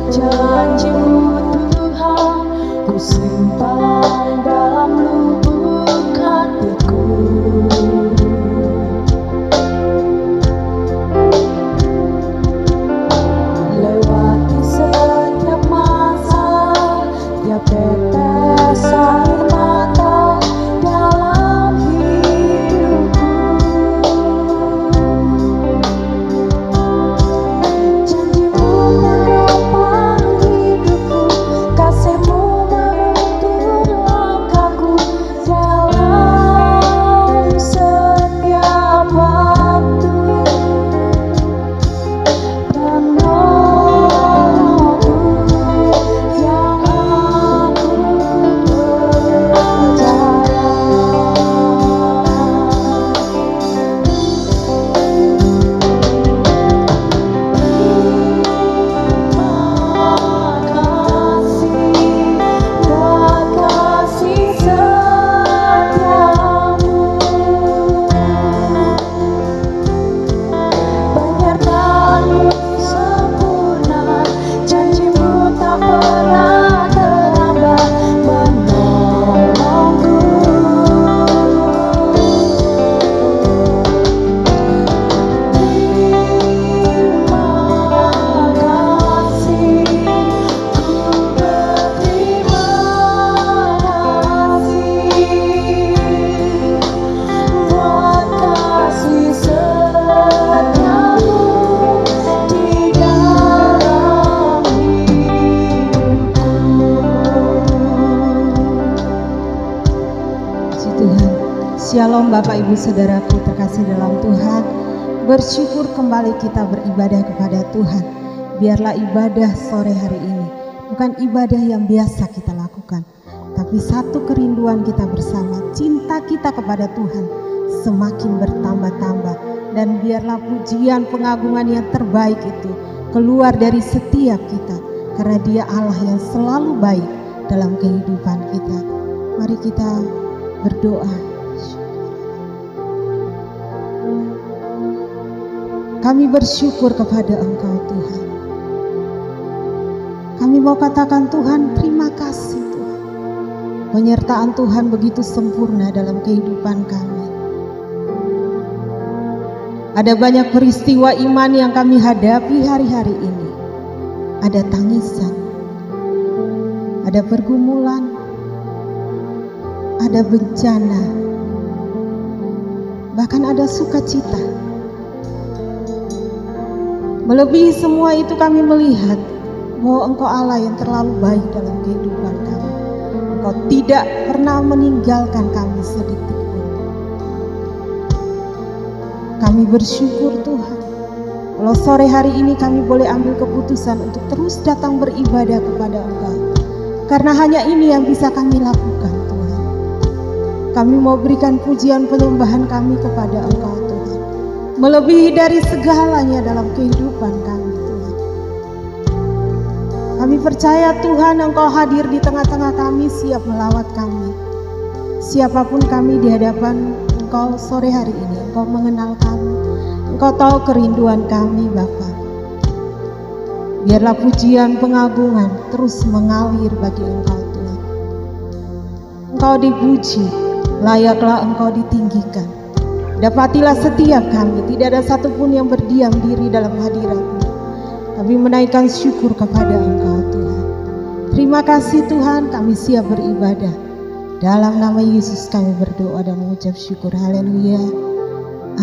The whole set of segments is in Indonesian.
janji-Mu Tuhan ku simpan dalam lubuk hatiku. Lewati setiap masa, tiap tetes air mata dalam hidupku. Janji-Mu menopang hidupku, kasih-Mu menuntun langkahku dalam setiap waktu. Penolongku yang aku percaya. Terima kasih buat kasih setiamu, penyertaan-Mu sempurna, janji-Mu tak pernah terlambat menolongku. Terima kasih, ku berterima kasih buat kasih setiamu di dalam hidupku. Puji Tuhan. Shalom Bapak Ibu Saudaraku terkasih dalam Tuhan. Bersyukur kembali kita beribadah kepada Tuhan. Biarlah ibadah sore hari ini bukan ibadah yang biasa kita lakukan, tapi satu kerinduan kita bersama, cinta kita kepada Tuhan semakin bertambah-tambah. Dan biarlah pujian pengagungan yang terbaik itu keluar dari setiap kita, karena Dia Allah yang selalu baik dalam kehidupan kita. Mari kita berdoa. Kami bersyukur kepada Engkau Tuhan. Kami mau katakan Tuhan, terima kasih Tuhan. Penyertaan Tuhan begitu sempurna dalam kehidupan kami. Ada banyak peristiwa iman yang kami hadapi hari-hari ini. Ada tangisan, ada pergumulan, ada bencana, bahkan ada sukacita. Melebihi semua itu kami melihat bahwa Engkau Allah yang terlalu baik dalam kehidupan kami. Engkau tidak pernah meninggalkan kami sedetik pun. Kami bersyukur Tuhan, kalau sore hari ini kami boleh ambil keputusan untuk terus datang beribadah kepada Engkau. Karena hanya ini yang bisa kami lakukan Tuhan. Kami mau berikan pujian penyembahan kami kepada Engkau Tuhan. Melebihi dari segalanya dalam kehidupan kami Tuhan. Kami percaya Tuhan Engkau hadir di tengah-tengah kami, siap melawat kami. Siapapun kami di hadapan Engkau sore hari ini, Engkau mengenal kami. Engkau tahu kerinduan kami Bapa. Biarlah pujian pengagungan terus mengalir bagi Engkau Tuhan. Engkau dipuji, layaklah Engkau ditinggikan. Dapatilah setiap kami, tidak ada satupun yang berdiam diri dalam hadirat-Mu. Kami menaikkan syukur kepada Engkau Tuhan. Terima kasih Tuhan, kami siap beribadah. Dalam nama Yesus kami berdoa dan mengucap syukur. Haleluya.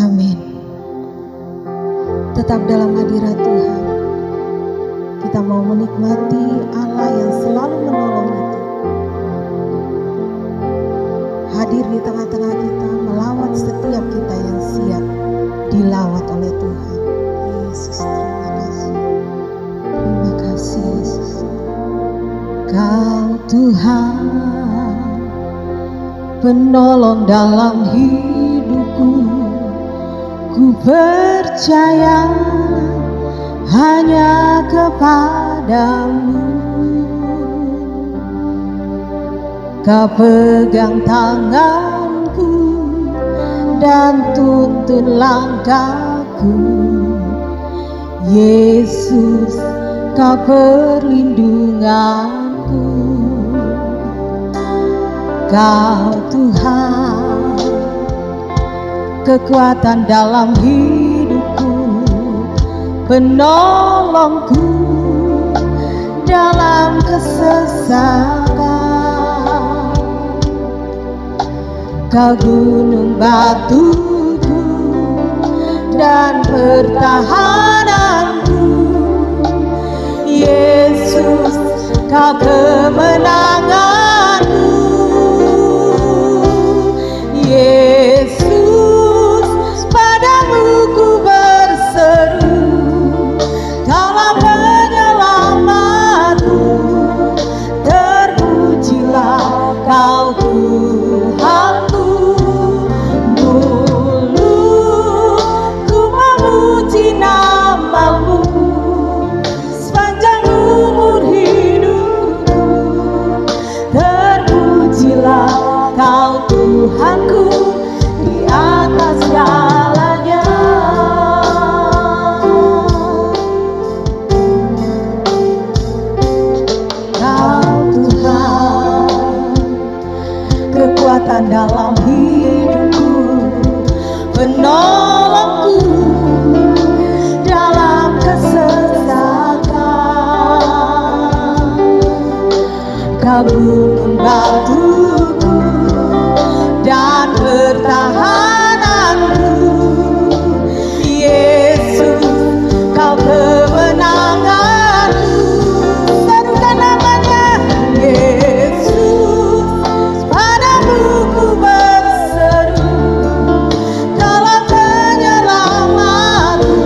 Amin. Tetap dalam hadirat Tuhan. Kita mau menikmati Allah yang selalu menolong itu. Hadir di tengah-tengah kita, melawat setiap kita yang siap dilawat oleh Tuhan. Yesus, terima kasih. Terima kasih Yesus. Kau Tuhan, penolong dalam hidupku. Ku percaya hanya kepadamu. Kau pegang tanganku dan tuntun langkahku. Yesus, Kau perlindunganku, Kau Tuhan, kekuatan dalam hidupku, penolongku dalam kesesakan. Kau gunung batuku dan pertahananku, Yesus, Kau kemenanganku. Yesus, padamu ku berseru, Kaulah penyelamatku. Terpujilah Kau Tuhanku. Mulutku memuji nama-Mu sepanjang umur hidupku. Terpujilah Kau Tuhanku di atas segalanya. Kau Tuhan, kekuatan dalam hidupku, penolongku dalam kesesakan. Kau gunung batuku dan pertahananku, Yesus, Kau kemenanganku. Serukan namanya, Yesus, padamu ku berseru, Kaulah penyelamatku.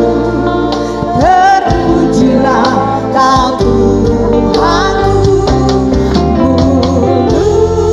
Terpujilah Kau Tuhanku. Mulutku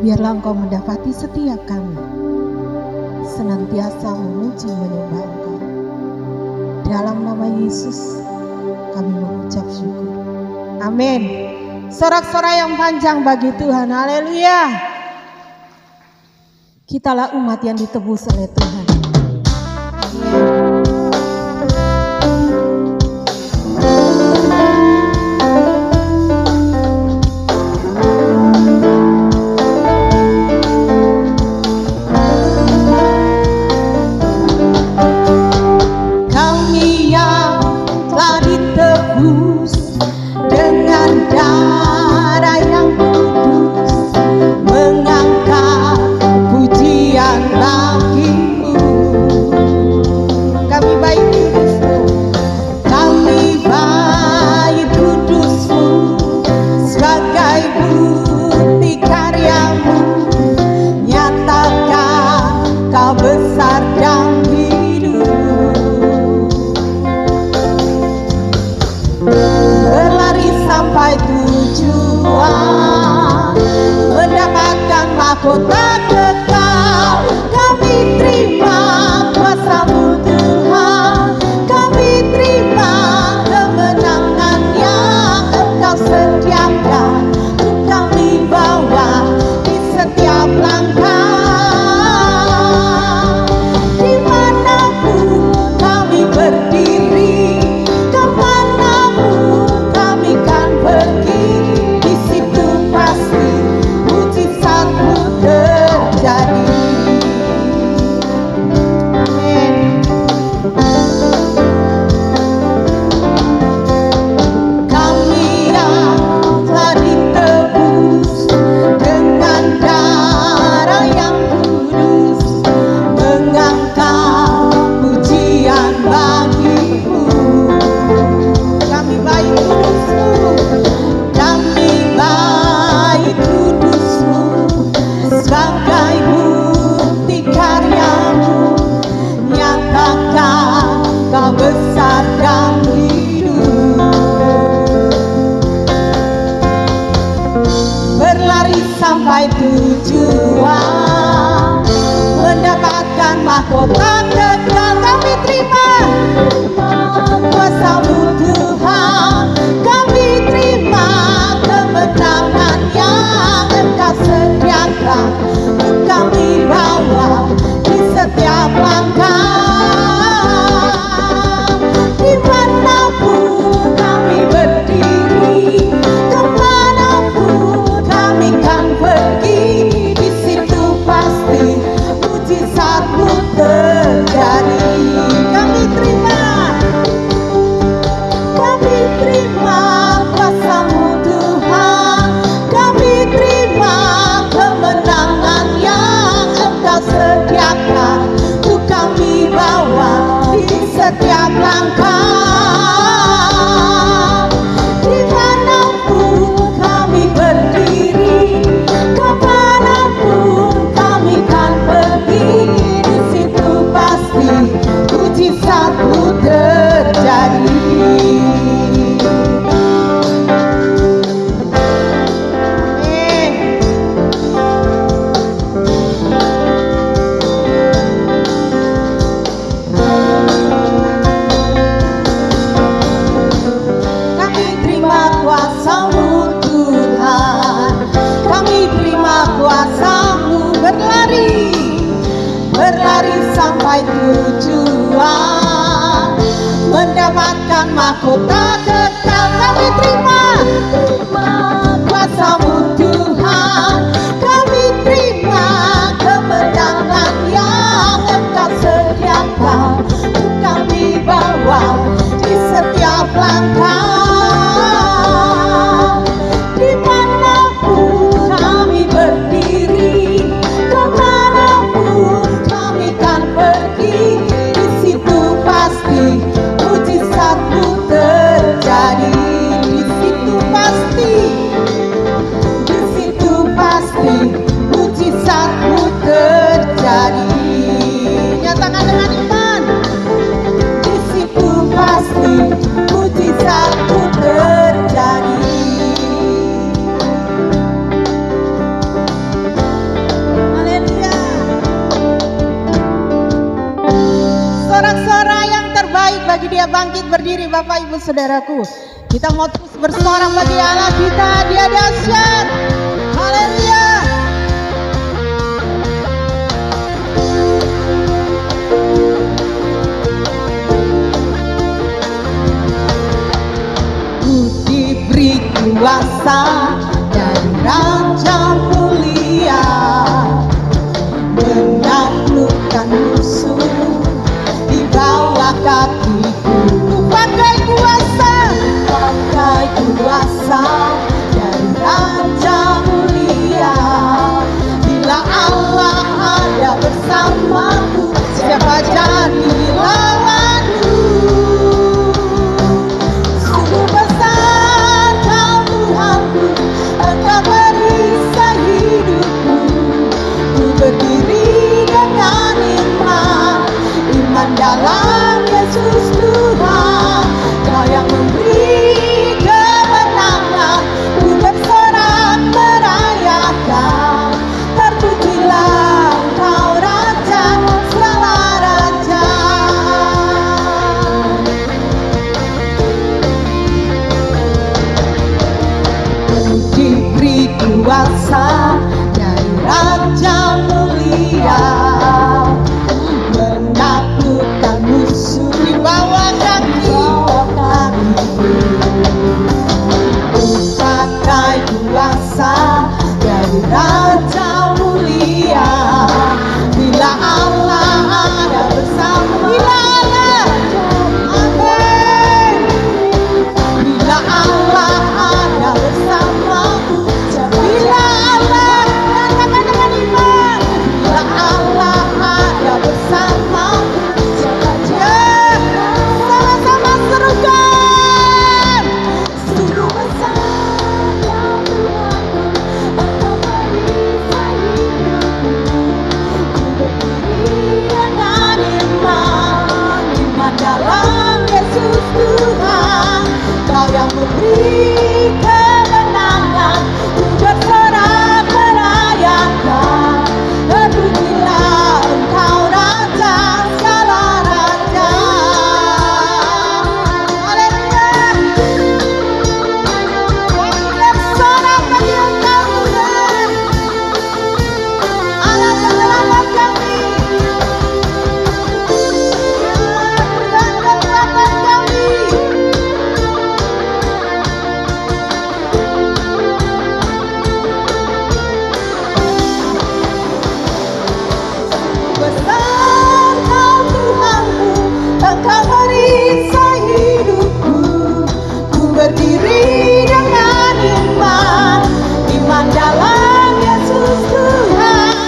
Biarlah Engkau mendapati setiap kami senantiasa memuji menyembah Engkau. Dalam nama Yesus kami mengucap syukur. Amin. Sorak-sorai yang panjang bagi Tuhan. Haleluya. Kitalah umat yang ditebus oleh Tuhan. Kami yang telah ditebus dengan darah yang kudus, mengangkat pujian bagimu. Kami baik kudusmu, kami baik kudusmu, sebagai bukti karyamu, nyatakan kau besar dan hidup. Berlari sampai tujuan, mendapatkan mahkota kekal. Kami terima kuasa-Mu Tuhan, kami terima kemenangan yang Engkau sediakan untuk kami bawa di setiap langkah. Dimanapun kami berdiri, kemanapun kami kan pergi, di situ pasti mujizat-Mu terjadi. Amin. Kami yang telah ditebus dengan darah yang kudus, mengangkat pujian bagimu. Kami baik kudusmu, kami baik kudusmu, sebagai bukti karyamu, nyatakan kau besar dan hidup. Berlari sampai tujuan, mendapatkan mahkota kekal. Kami terima kuasa-Mu Tuhan, kami terima kemenangan yang Engkau sediakan untuk kami bawa di setiap langkah. Dimanapun kami berdiri, kemanapun kami kan pergi, di situ pasti mujizat-Mu terjadi. Kami terima kuasa-Mu Tuhan, kami terima kemenangan yang Engkau sediakan untuk kami bawa di setiap langkah. Dimanapun kami berdiri, kemanapun kami kan pergi, di situ pasti mujizat-Mu terjadi. Kami terima kuasa-Mu Tuhan, kami terima kuasa-Mu, berlari sampai tujuan, mendapatkan mahkota kekal. Kami terima kuasa-Mu Tuhan, kami terima kemenangan yang Engkau sediakan untuk kami bawa di setiap langkah. Dimanapun kami berdiri, kemanapun kami kan pergi, di situ pasti mujizat-Mu terjadi. Di situ pasti mujizat-Mu terjadi. Nyatakan dengan iman. Di situ pasti mujizat-Mu terjadi. Haleluya, bangkit berdiri Bapak Ibu Saudaraku. Kita mau terus bersorak bagi Allah kita, Dia dahsyat. Haleluya. Ku diberi kuasa dari Raja mulia, menaklukkan musuh di bawah kakiku. Pakai kuasa dari Raja mulia. Bila Allah ada bersamaku, siapa jadi lawanku? Sungguh besar Kau Tuhanku, Engkau perisai hidupku. Ku berdiri dengan iman dalam Yesus Tuhan. Kau yang memberi kemenangan, ku bersorak merayakan. Terpujilah Engkau Raja, segala raja. Ku diberi kuasa dari Raja mulia, menaklukkan musuh di bawah kakiku. Ku pakai kuasa dari Raja mulia. Bila Allah ada bersama, bila Allah, amin. Bila Allah ada bersamaku, bila Allah, katakan dengan iman. Bila Allah ada bersamaku, ya, sama-sama serukan. Sungguh besar Kau Tuhanku, Engkau perisai hidupku. Ku berdiri dengan iman dalam Yesus Tuhan. Kau yang memberi kemenangan, ku bersorak merayakan. Terpujilah Engkau Raja, segala raja. Haleluya. Kami bersorak bagi Engkau Tuhan, Allah penyelamat kami. Tuhan kekuatan kami. Besar Kau Tuhanku, Engkau perisai hidupku. Ku berdiri dengan iman dalam Yesus Tuhan.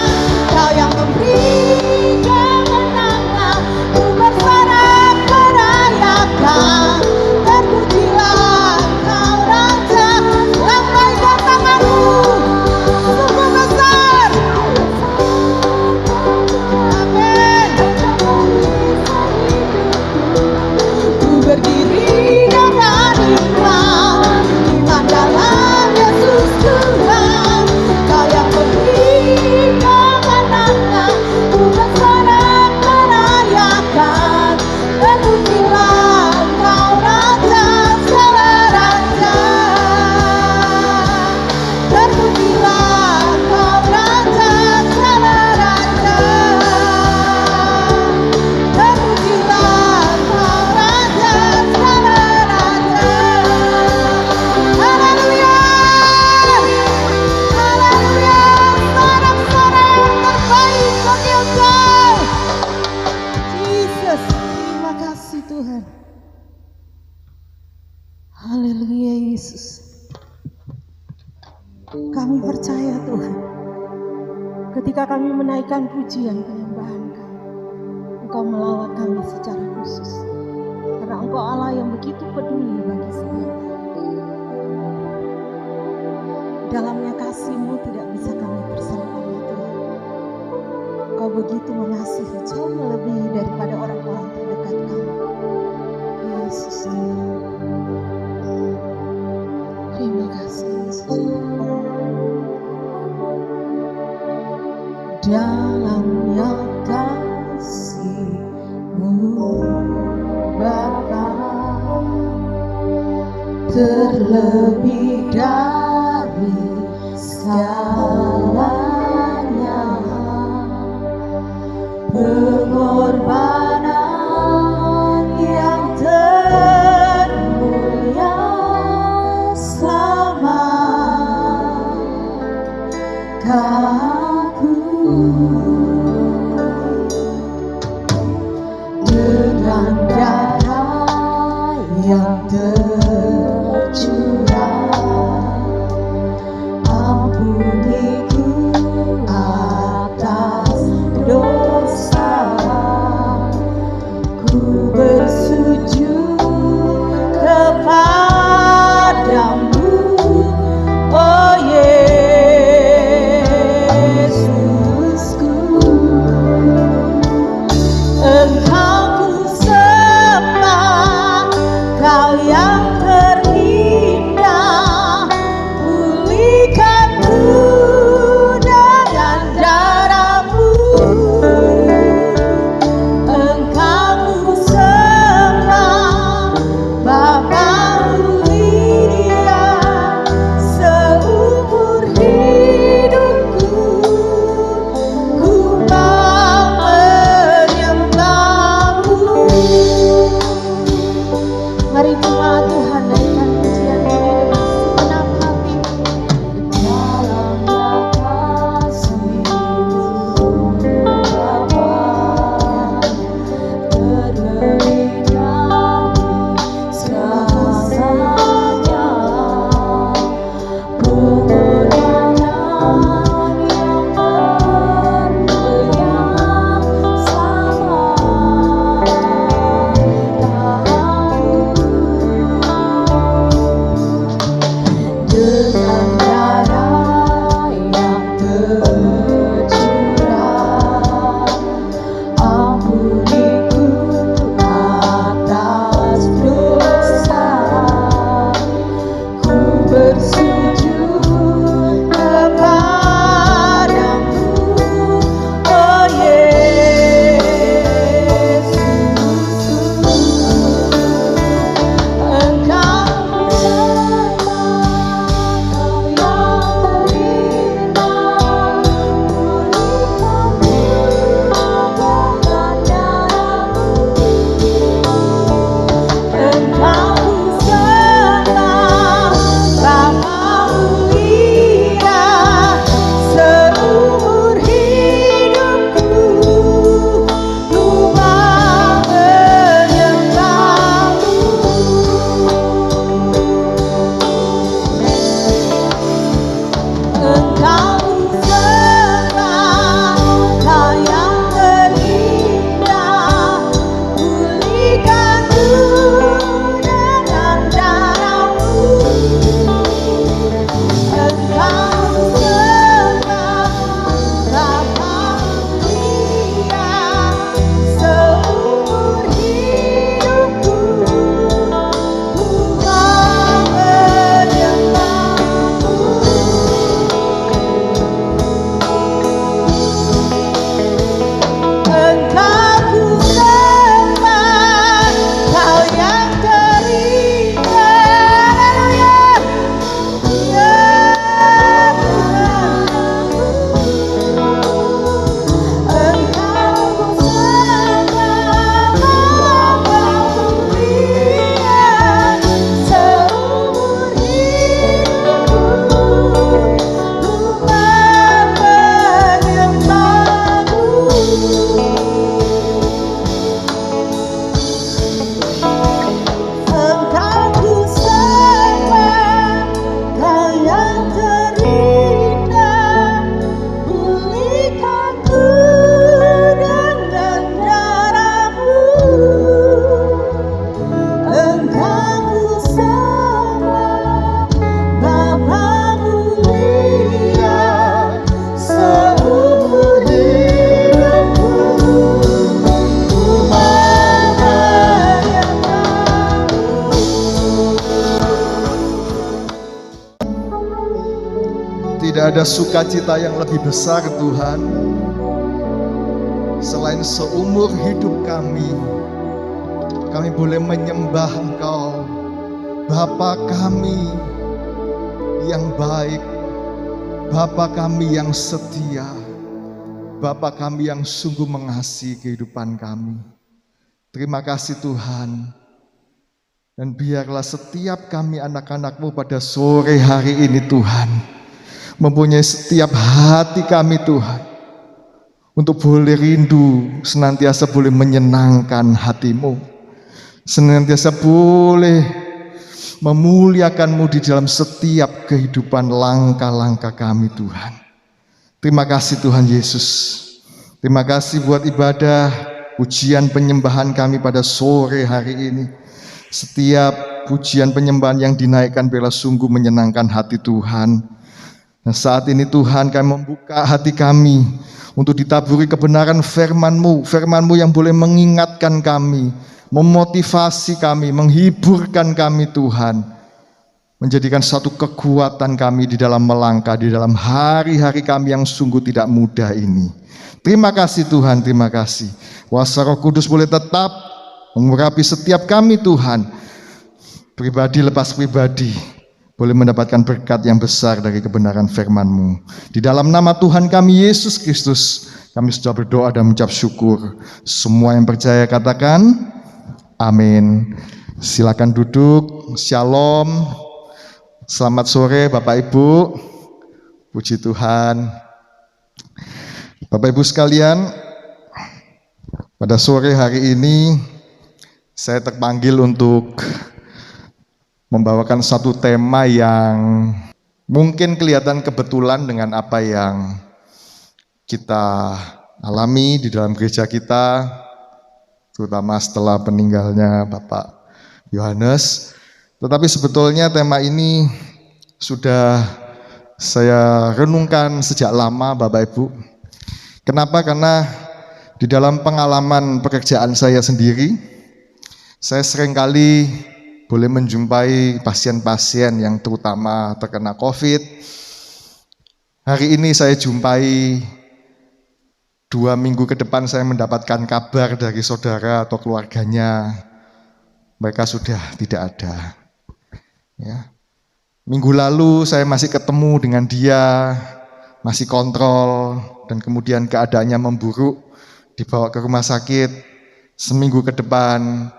Kau yang memberi kemenangan, ku bersorak merayakan. Terpujilah Engkau Raja, lambaikan tanganmu. Sungguh besar, amin. Ku berdiri dengan iman dalam Yesus Tuhan. Kau yang memberi kemenangan, ku bersorak merayakan. Terpujilah Engkau Raja, segala raja. Terpujilah Engkau Raja, segala raja. Terpujilah Engkau Raja, segala raja. Haleluya. Haleluya. Sorak-sorak yang terbaik bagi Engkau. Yesus, terima kasih Tuhan. Haleluya Yesus. Kami percaya Tuhan, ketika kami menaikkan pujian penyembahan kami, Engkau melawat kami secara khusus. Karena Engkau Allah yang begitu peduli bagi setiap kami. Dalamnya kasih-Mu tidak bisa kami terselamatkan Tuhan. Engkau begitu mengasihi, jauh melebihi daripada orang-orang terdekat kami. Yesus Tuhan. Terima kasih Yesus. Dalamnya kasih-Mu Bapa. terlebih dari segalanya, pengorbanan yang termulia selamatkan aku. Dengan darah yang tercurah, ampuniku atas dosa. Ku bersujud kepadamu, oh Yesusku. Engkau ku sembah, Kau yang terindah. Pulihkanku dengan darah-Mu. Engkau ku sembah, Bapa mulia, seumur hidupku ku mau menyembah-Mu. Mari jemaat Tuhan naikkan pujian ini dengan segenap hati. Dalam kasih-Mu Bapa, terlebih dari segalanya, pengorbanan yang termulia dengan darah yang tercurah, ampuniku atas dosa. Ku bersujud kepadamu, oh Yesusku. Engkau Kau yang terindah, pulihkanku dengan darah-Mu. Engkau ku sembah, Bapa mulia, seumur hidupku ku mau menyembah-Mu. Engkau ku sembah, Kau yang terindah. Pulihkanku dengan darah-Mu. Engkau ku sembah, Bapa mulia, seumur hidupku ku mau menyembah-Mu. Engkau ku sembah, Kau yang terindah. Haleluya. Engkau ku sembah, Bapa mulia, seumur hidupku ku mau menyembah-Mu. Engkau ku sembah, Kau yang terindah. Pulihkanku dengan darah-Mu. Engkau ku sembah, Bapa mulia, seumur hidupku ku mau menyembah-Mu. Tidak ada sukacita yang lebih besar Tuhan selain seumur hidup kami boleh menyembah Engkau, Bapa kami yang baik, Bapa kami yang setia, Bapa kami yang sungguh mengasihi kehidupan kami. Terima kasih Tuhan. Dan biarlah setiap kami anak-anak-Mu pada sore hari ini Tuhan, mempunyai setiap hati kami Tuhan, untuk boleh rindu, senantiasa boleh menyenangkan hati-Mu, senantiasa boleh memuliakan-Mu di dalam setiap kehidupan langkah-langkah kami Tuhan. Terima kasih Tuhan Yesus. Terima kasih buat ibadah, pujian penyembahan kami pada sore hari ini. Setiap pujian penyembahan yang dinaikkan biarlah sungguh menyenangkan hati Tuhan. Nah saat ini Tuhan kami membuka hati kami untuk ditaburi kebenaran firman-Mu, firman-Mu yang boleh mengingatkan kami, memotivasi kami, menghiburkan kami Tuhan, menjadikan satu kekuatan kami di dalam melangkah, di dalam hari-hari kami yang sungguh tidak mudah ini. Terima kasih Tuhan, terima kasih. Kuasa Roh Kudus boleh tetap mengurapi setiap kami Tuhan, pribadi lepas pribadi, boleh mendapatkan berkat yang besar dari kebenaran firman-Mu. Di dalam nama Tuhan kami Yesus Kristus, kami sudah berdoa dan mengucap syukur. Semua yang percaya katakan amin. Silakan duduk. Shalom. Selamat sore Bapak Ibu. Puji Tuhan. Bapak Ibu sekalian, pada sore hari ini saya terpanggil untuk membawakan satu tema yang mungkin kelihatan kebetulan dengan apa yang kita alami di dalam gereja kita, terutama setelah peninggalnya Bapak Yohanes. Tetapi sebetulnya tema ini sudah saya renungkan sejak lama Bapak Ibu. Kenapa? Karena di dalam pengalaman pekerjaan saya sendiri, saya seringkali boleh menjumpai pasien-pasien yang terutama terkena COVID. Hari ini saya jumpai 2 minggu ke depan saya mendapatkan kabar dari saudara atau keluarganya, mereka sudah tidak ada. Ya. Minggu lalu saya masih ketemu dengan dia, masih kontrol, dan kemudian keadaannya memburuk, dibawa ke rumah sakit. Seminggu ke depan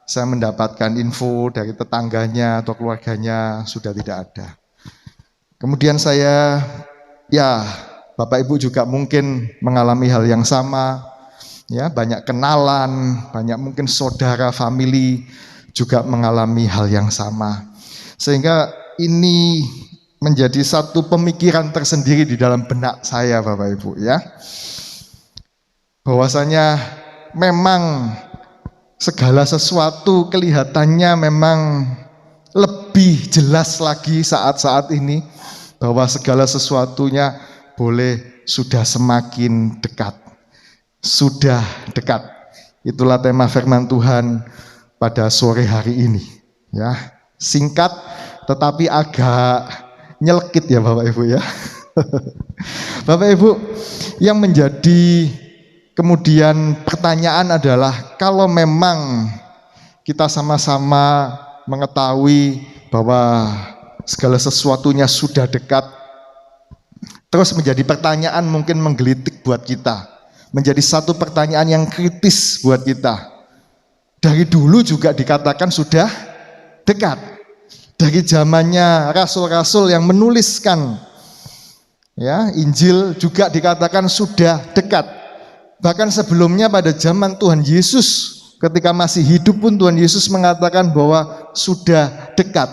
saya mendapatkan info dari tetangganya atau keluarganya sudah tidak ada. Kemudian saya, Bapak Ibu juga mungkin mengalami hal yang sama, ya banyak kenalan, banyak mungkin saudara, family juga mengalami hal yang sama. Sehingga ini menjadi satu pemikiran tersendiri di dalam benak saya Bapak Ibu ya. Bahwasanya memang segala sesuatu kelihatannya memang lebih jelas lagi saat-saat ini, bahwa segala sesuatunya boleh sudah semakin dekat. Sudah dekat. Itulah tema firman Tuhan pada sore hari ini. Ya, singkat tetapi agak nyelkit ya Bapak Ibu ya. Bapak Ibu, yang menjadi kemudian pertanyaan adalah, kalau memang kita sama-sama mengetahui bahwa segala sesuatunya sudah dekat, terus menjadi pertanyaan mungkin menggelitik buat kita, menjadi satu pertanyaan yang kritis buat kita. Dari dulu juga dikatakan sudah dekat. Dari zamannya rasul-rasul yang menuliskan ya Injil juga dikatakan sudah dekat. Bahkan sebelumnya pada zaman Tuhan Yesus, ketika masih hidup pun Tuhan Yesus mengatakan bahwa sudah dekat.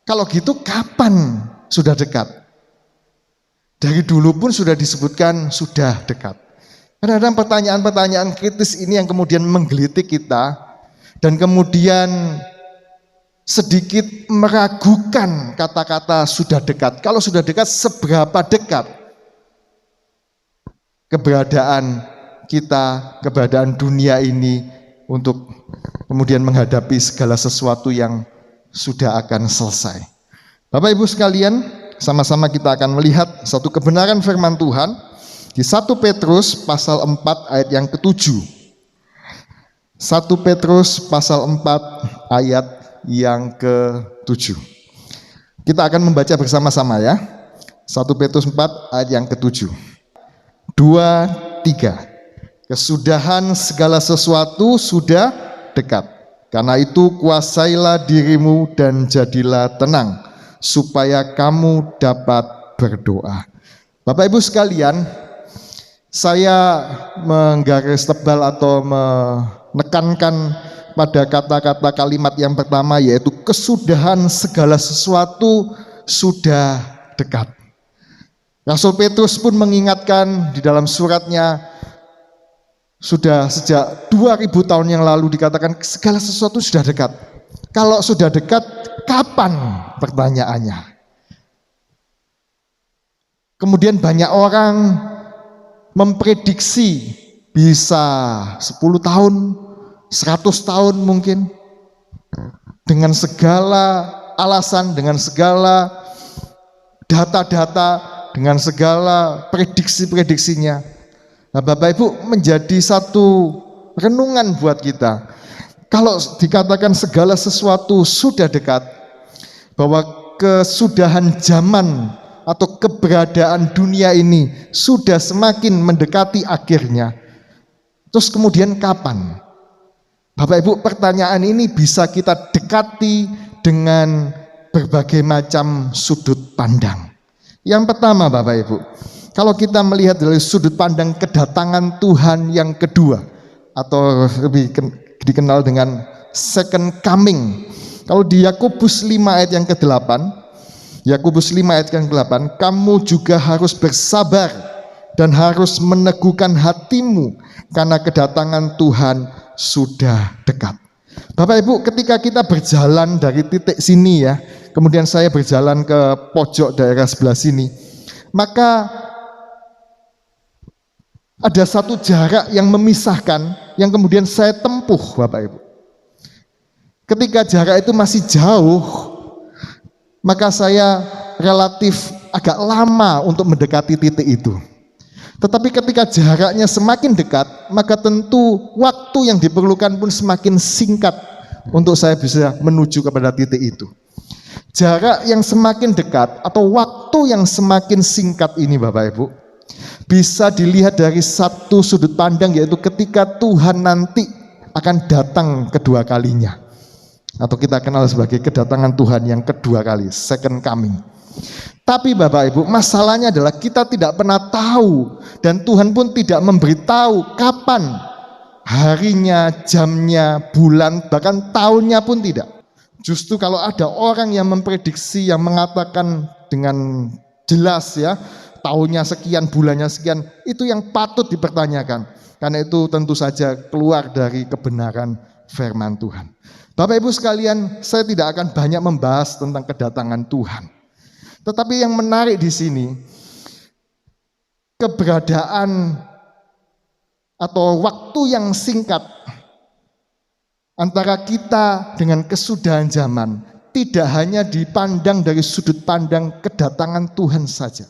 Kalau gitu kapan sudah dekat? Dari dulu pun sudah disebutkan sudah dekat. Kadang-kadang pertanyaan-pertanyaan kritis ini yang kemudian menggelitik kita, dan kemudian sedikit meragukan kata-kata sudah dekat. Kalau sudah dekat, seberapa dekat keberadaan kita, keberadaan dunia ini untuk kemudian menghadapi segala sesuatu yang sudah akan selesai. Bapak Ibu sekalian, sama-sama kita akan melihat satu kebenaran firman Tuhan di 1 Petrus pasal 4 ayat yang ke-7. 1 Petrus pasal 4 ayat yang ke-7. Kita akan membaca bersama-sama ya. 1 Petrus 4 ayat yang ke-7. 2, 3. Kesudahan segala sesuatu sudah dekat. Karena itu kuasailah dirimu dan jadilah tenang, supaya kamu dapat berdoa. Bapak Ibu sekalian, saya menggaris tebal atau menekankan pada kata-kata kalimat yang pertama, yaitu kesudahan segala sesuatu sudah dekat. Rasul Petrus pun mengingatkan di dalam suratnya, sudah sejak 2000 tahun yang lalu dikatakan segala sesuatu sudah dekat. Kalau sudah dekat, kapan? Pertanyaannya. Kemudian banyak orang memprediksi bisa 10 tahun, 100 tahun mungkin, dengan segala alasan, dengan segala data-data, dengan segala prediksi-prediksinya. Nah, Bapak Ibu, menjadi satu renungan buat kita. Kalau dikatakan segala sesuatu sudah dekat, bahwa kesudahan zaman atau keberadaan dunia ini sudah semakin mendekati akhirnya. Terus kemudian kapan? Bapak Ibu, pertanyaan ini bisa kita dekati dengan berbagai macam sudut pandang. Yang pertama Bapak Ibu, kalau kita melihat dari sudut pandang kedatangan Tuhan yang kedua, atau lebih dikenal dengan second coming. Kalau di Yakobus 5 ayat yang ke-8, Yakobus 5 ayat yang ke-8, kamu juga harus bersabar dan harus meneguhkan hatimu karena kedatangan Tuhan sudah dekat. Bapak Ibu, ketika kita berjalan dari titik sini ya, kemudian saya berjalan ke pojok daerah sebelah sini, maka ada satu jarak yang memisahkan yang kemudian saya tempuh Bapak Ibu. Ketika jarak itu masih jauh, maka saya relatif agak lama untuk mendekati titik itu. Tetapi ketika jaraknya semakin dekat, maka tentu waktu yang diperlukan pun semakin singkat untuk saya bisa menuju kepada titik itu. Jarak yang semakin dekat atau waktu yang semakin singkat ini Bapak Ibu, bisa dilihat dari satu sudut pandang, yaitu ketika Tuhan nanti akan datang kedua kalinya, atau kita kenal sebagai kedatangan Tuhan yang kedua kali, second coming. Tapi Bapak Ibu, masalahnya adalah kita tidak pernah tahu, dan Tuhan pun tidak memberitahu kapan harinya, jamnya, bulan, bahkan tahunnya pun tidak. Justru kalau ada orang yang memprediksi, yang mengatakan dengan jelas ya, tahunnya sekian, bulannya sekian, itu yang patut dipertanyakan. Karena itu tentu saja keluar dari kebenaran firman Tuhan. Bapak Ibu sekalian, saya tidak akan banyak membahas tentang kedatangan Tuhan. Tetapi yang menarik di sini, keberadaan atau waktu yang singkat antara kita dengan kesudahan zaman tidak hanya dipandang dari sudut pandang kedatangan Tuhan saja.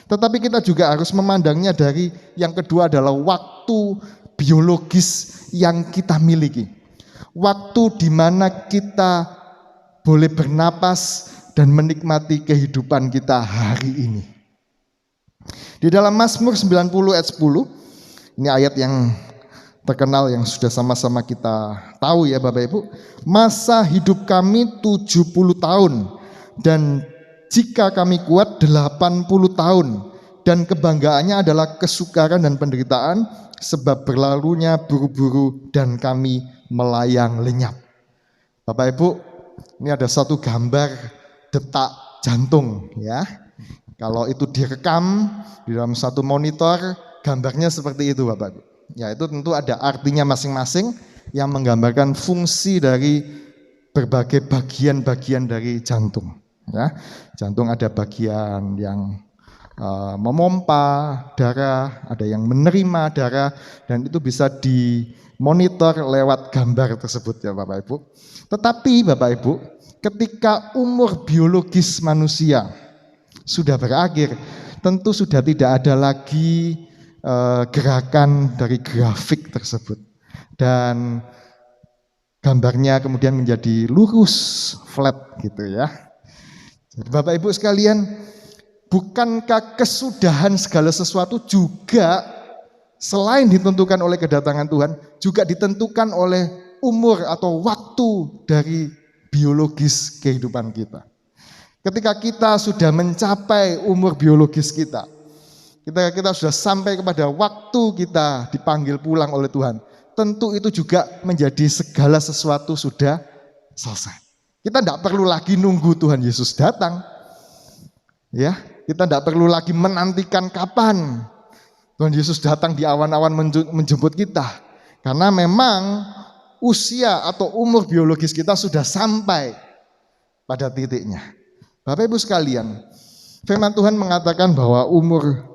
Tetapi kita juga harus memandangnya dari yang kedua adalah waktu biologis yang kita miliki. Waktu di mana kita boleh bernapas dan menikmati kehidupan kita hari ini. Di dalam Mazmur 90 ayat 10, ini ayat yang terkenal yang sudah sama-sama kita tahu ya Bapak Ibu. Masa hidup kami 70 tahun dan jika kami kuat 80 tahun, dan kebanggaannya adalah kesukaran dan penderitaan, sebab berlalunya buru-buru dan kami melayang lenyap. Bapak Ibu, ini ada satu gambar detak jantung ya. Kalau itu direkam di dalam satu monitor, gambarnya seperti itu Bapak Ibu. Ya, itu tentu ada artinya masing-masing yang menggambarkan fungsi dari berbagai bagian-bagian dari jantung. Ya, jantung ada bagian yang memompa darah, ada yang menerima darah, dan itu bisa dimonitor lewat gambar tersebut ya Bapak Ibu. Tetapi Bapak Ibu, ketika umur biologis manusia sudah berakhir, tentu sudah tidak ada lagi gerakan dari grafik tersebut. Dan gambarnya kemudian menjadi lurus, flat gitu ya. Jadi Bapak Ibu sekalian, bukankah kesudahan segala sesuatu juga selain ditentukan oleh kedatangan Tuhan, juga ditentukan oleh umur atau waktu dari biologis kehidupan kita. Ketika kita sudah mencapai umur biologis kita sudah sampai kepada waktu kita dipanggil pulang oleh Tuhan, tentu itu juga menjadi segala sesuatu sudah selesai. Kita tidak perlu lagi nunggu Tuhan Yesus datang. Ya, kita tidak perlu lagi menantikan kapan Tuhan Yesus datang di awan-awan menjemput kita. Karena memang usia atau umur biologis kita sudah sampai pada titiknya. Bapak Ibu sekalian, firman Tuhan mengatakan bahwa umur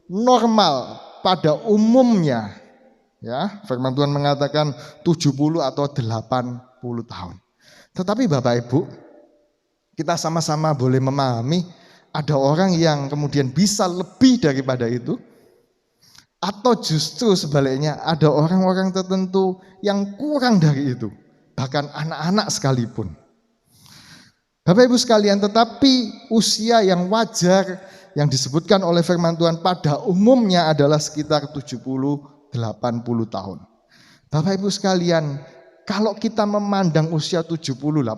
normal pada umumnya, ya, firman Tuhan mengatakan 70 atau 80 tahun. Tetapi Bapak Ibu, kita sama-sama boleh memahami ada orang yang kemudian bisa lebih daripada itu, atau justru sebaliknya ada orang-orang tertentu yang kurang dari itu, bahkan anak-anak sekalipun. Bapak Ibu sekalian, tetapi usia yang wajar yang disebutkan oleh firman Tuhan pada umumnya adalah sekitar 70-80 tahun. Bapak Ibu sekalian, kalau kita memandang usia 70-80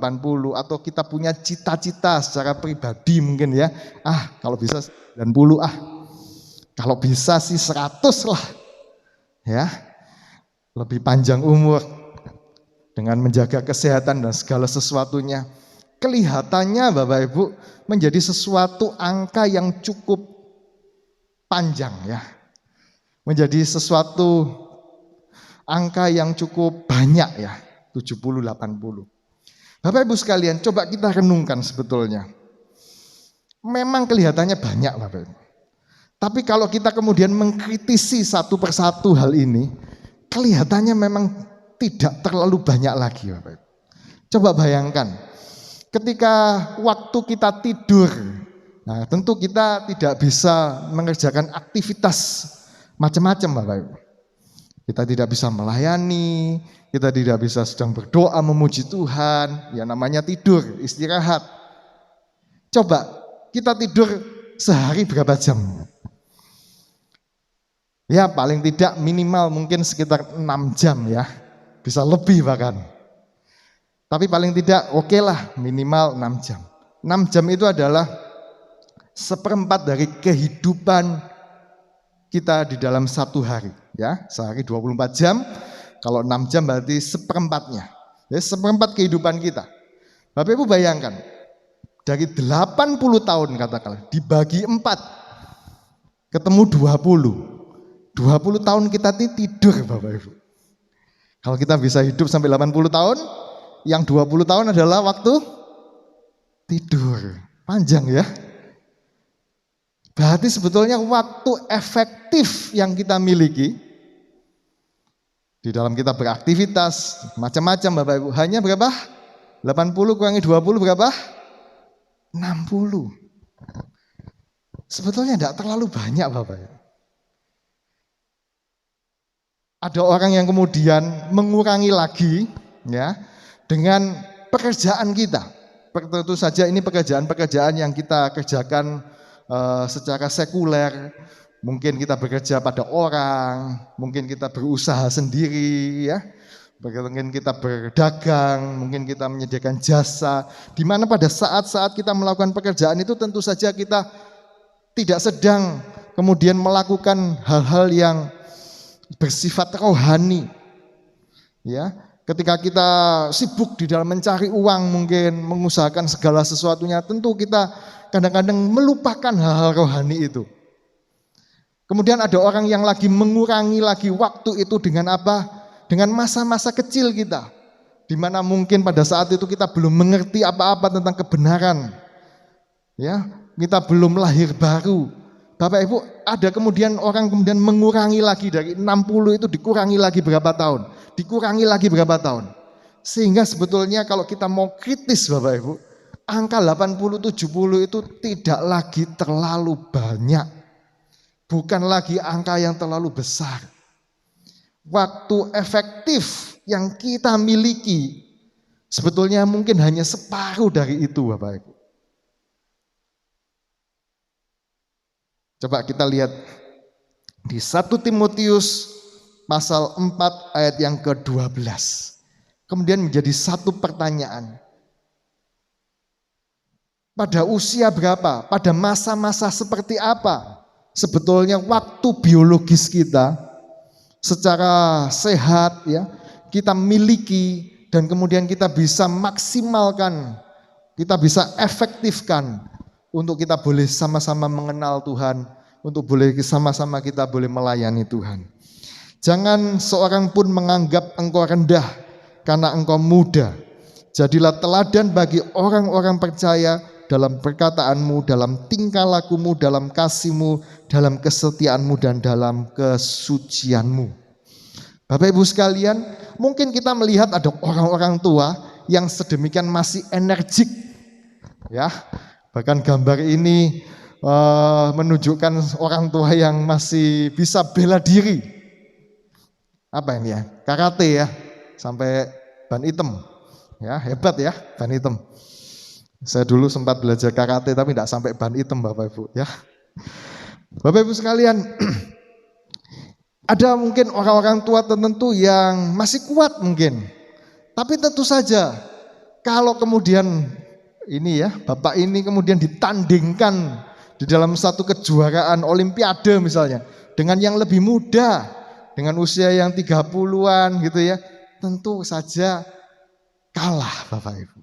atau kita punya cita-cita secara pribadi mungkin ya, kalau bisa 90 kalau bisa sih 100 lah. Ya. Lebih panjang umur dengan menjaga kesehatan dan segala sesuatunya. Kelihatannya Bapak Ibu menjadi sesuatu angka yang cukup panjang ya. Menjadi sesuatu angka yang cukup banyak ya, 70-80. Bapak Ibu sekalian, coba kita renungkan sebetulnya. Memang kelihatannya banyak Bapak Ibu. Tapi kalau kita kemudian mengkritisi satu persatu hal ini, kelihatannya memang tidak terlalu banyak lagi Bapak Ibu. Coba bayangkan, ketika waktu kita tidur, nah tentu kita tidak bisa mengerjakan aktivitas macam-macam Bapak Ibu. Kita tidak bisa melayani, kita tidak bisa sedang berdoa memuji Tuhan, ya namanya tidur, istirahat. Coba kita tidur sehari berapa jam? Ya paling tidak minimal mungkin sekitar 6 jam ya, bisa lebih bahkan. Tapi paling tidak oke lah minimal 6 jam. 6 jam itu adalah seperempat dari kehidupan kita di dalam satu hari. Ya, sehari 24 jam, kalau 6 jam berarti seperempatnya. Ya, seperempat kehidupan kita. Bapak Ibu bayangkan, dari 80 tahun katakanlah, dibagi 4, ketemu 20. 20 tahun kita tidur Bapak Ibu. Kalau kita bisa hidup sampai 80 tahun, yang 20 tahun adalah waktu tidur. Panjang ya. Berarti sebetulnya waktu efektif yang kita miliki di dalam kita beraktivitas macam-macam Bapak Ibu, hanya berapa? 80 kurangi 20 berapa? 60. Sebetulnya tidak terlalu banyak Bapak Ibu. Ada orang yang kemudian mengurangi lagi ya dengan pekerjaan kita. Tentu saja ini pekerjaan-pekerjaan yang kita kerjakan secara sekuler. Mungkin kita bekerja pada orang, mungkin kita berusaha sendiri ya. Mungkin kita berdagang, mungkin kita menyediakan jasa. Di mana pada saat-saat kita melakukan pekerjaan itu tentu saja kita tidak sedang kemudian melakukan hal-hal yang bersifat rohani. Ya, ketika kita sibuk di dalam mencari uang, mungkin mengusahakan segala sesuatunya, tentu kita kadang-kadang melupakan hal-hal rohani itu. Kemudian ada orang yang lagi mengurangi lagi waktu itu dengan apa? Dengan masa-masa kecil kita, di mana mungkin pada saat itu kita belum mengerti apa-apa tentang kebenaran. Ya, kita belum lahir baru. Bapak Ibu, ada kemudian orang kemudian mengurangi lagi dari 60 itu dikurangi lagi berapa tahun? Dikurangi lagi berapa tahun? Sehingga sebetulnya kalau kita mau kritis Bapak Ibu, angka 80-70 itu tidak lagi terlalu banyak. Bukan lagi angka yang terlalu besar. Waktu efektif yang kita miliki sebetulnya mungkin hanya separuh dari itu, Bapak Ibu. Coba kita lihat di 1 Timotius pasal 4 ayat yang ke-12. Kemudian menjadi satu pertanyaan. Pada usia berapa? Pada masa-masa seperti apa? Sebetulnya waktu biologis kita secara sehat ya, kita miliki dan kemudian kita bisa maksimalkan, kita bisa efektifkan untuk kita boleh sama-sama mengenal Tuhan, untuk boleh sama-sama kita boleh melayani Tuhan. Jangan seorang pun menganggap engkau rendah karena engkau muda. Jadilah teladan bagi orang-orang percaya dalam perkataanmu, dalam tingkah lakumu, dalam kasihmu, dalam kesetiaanmu, dan dalam kesucianmu. Bapak Ibu sekalian, mungkin kita melihat ada orang-orang tua yang sedemikian masih energik, ya. Bahkan gambar ini menunjukkan orang tua yang masih bisa bela diri. Apa ini ya? Karate ya, sampai ban hitam, ya hebat ya ban hitam. Saya dulu sempat belajar karate tapi tidak sampai ban hitam Bapak Ibu ya. Bapak Ibu sekalian, ada mungkin orang-orang tua tertentu yang masih kuat mungkin. Tapi tentu saja kalau kemudian ini ya, Bapak ini kemudian ditandingkan di dalam satu kejuaraan olimpiade misalnya dengan yang lebih muda, dengan usia yang 30-an gitu ya, tentu saja kalah Bapak Ibu.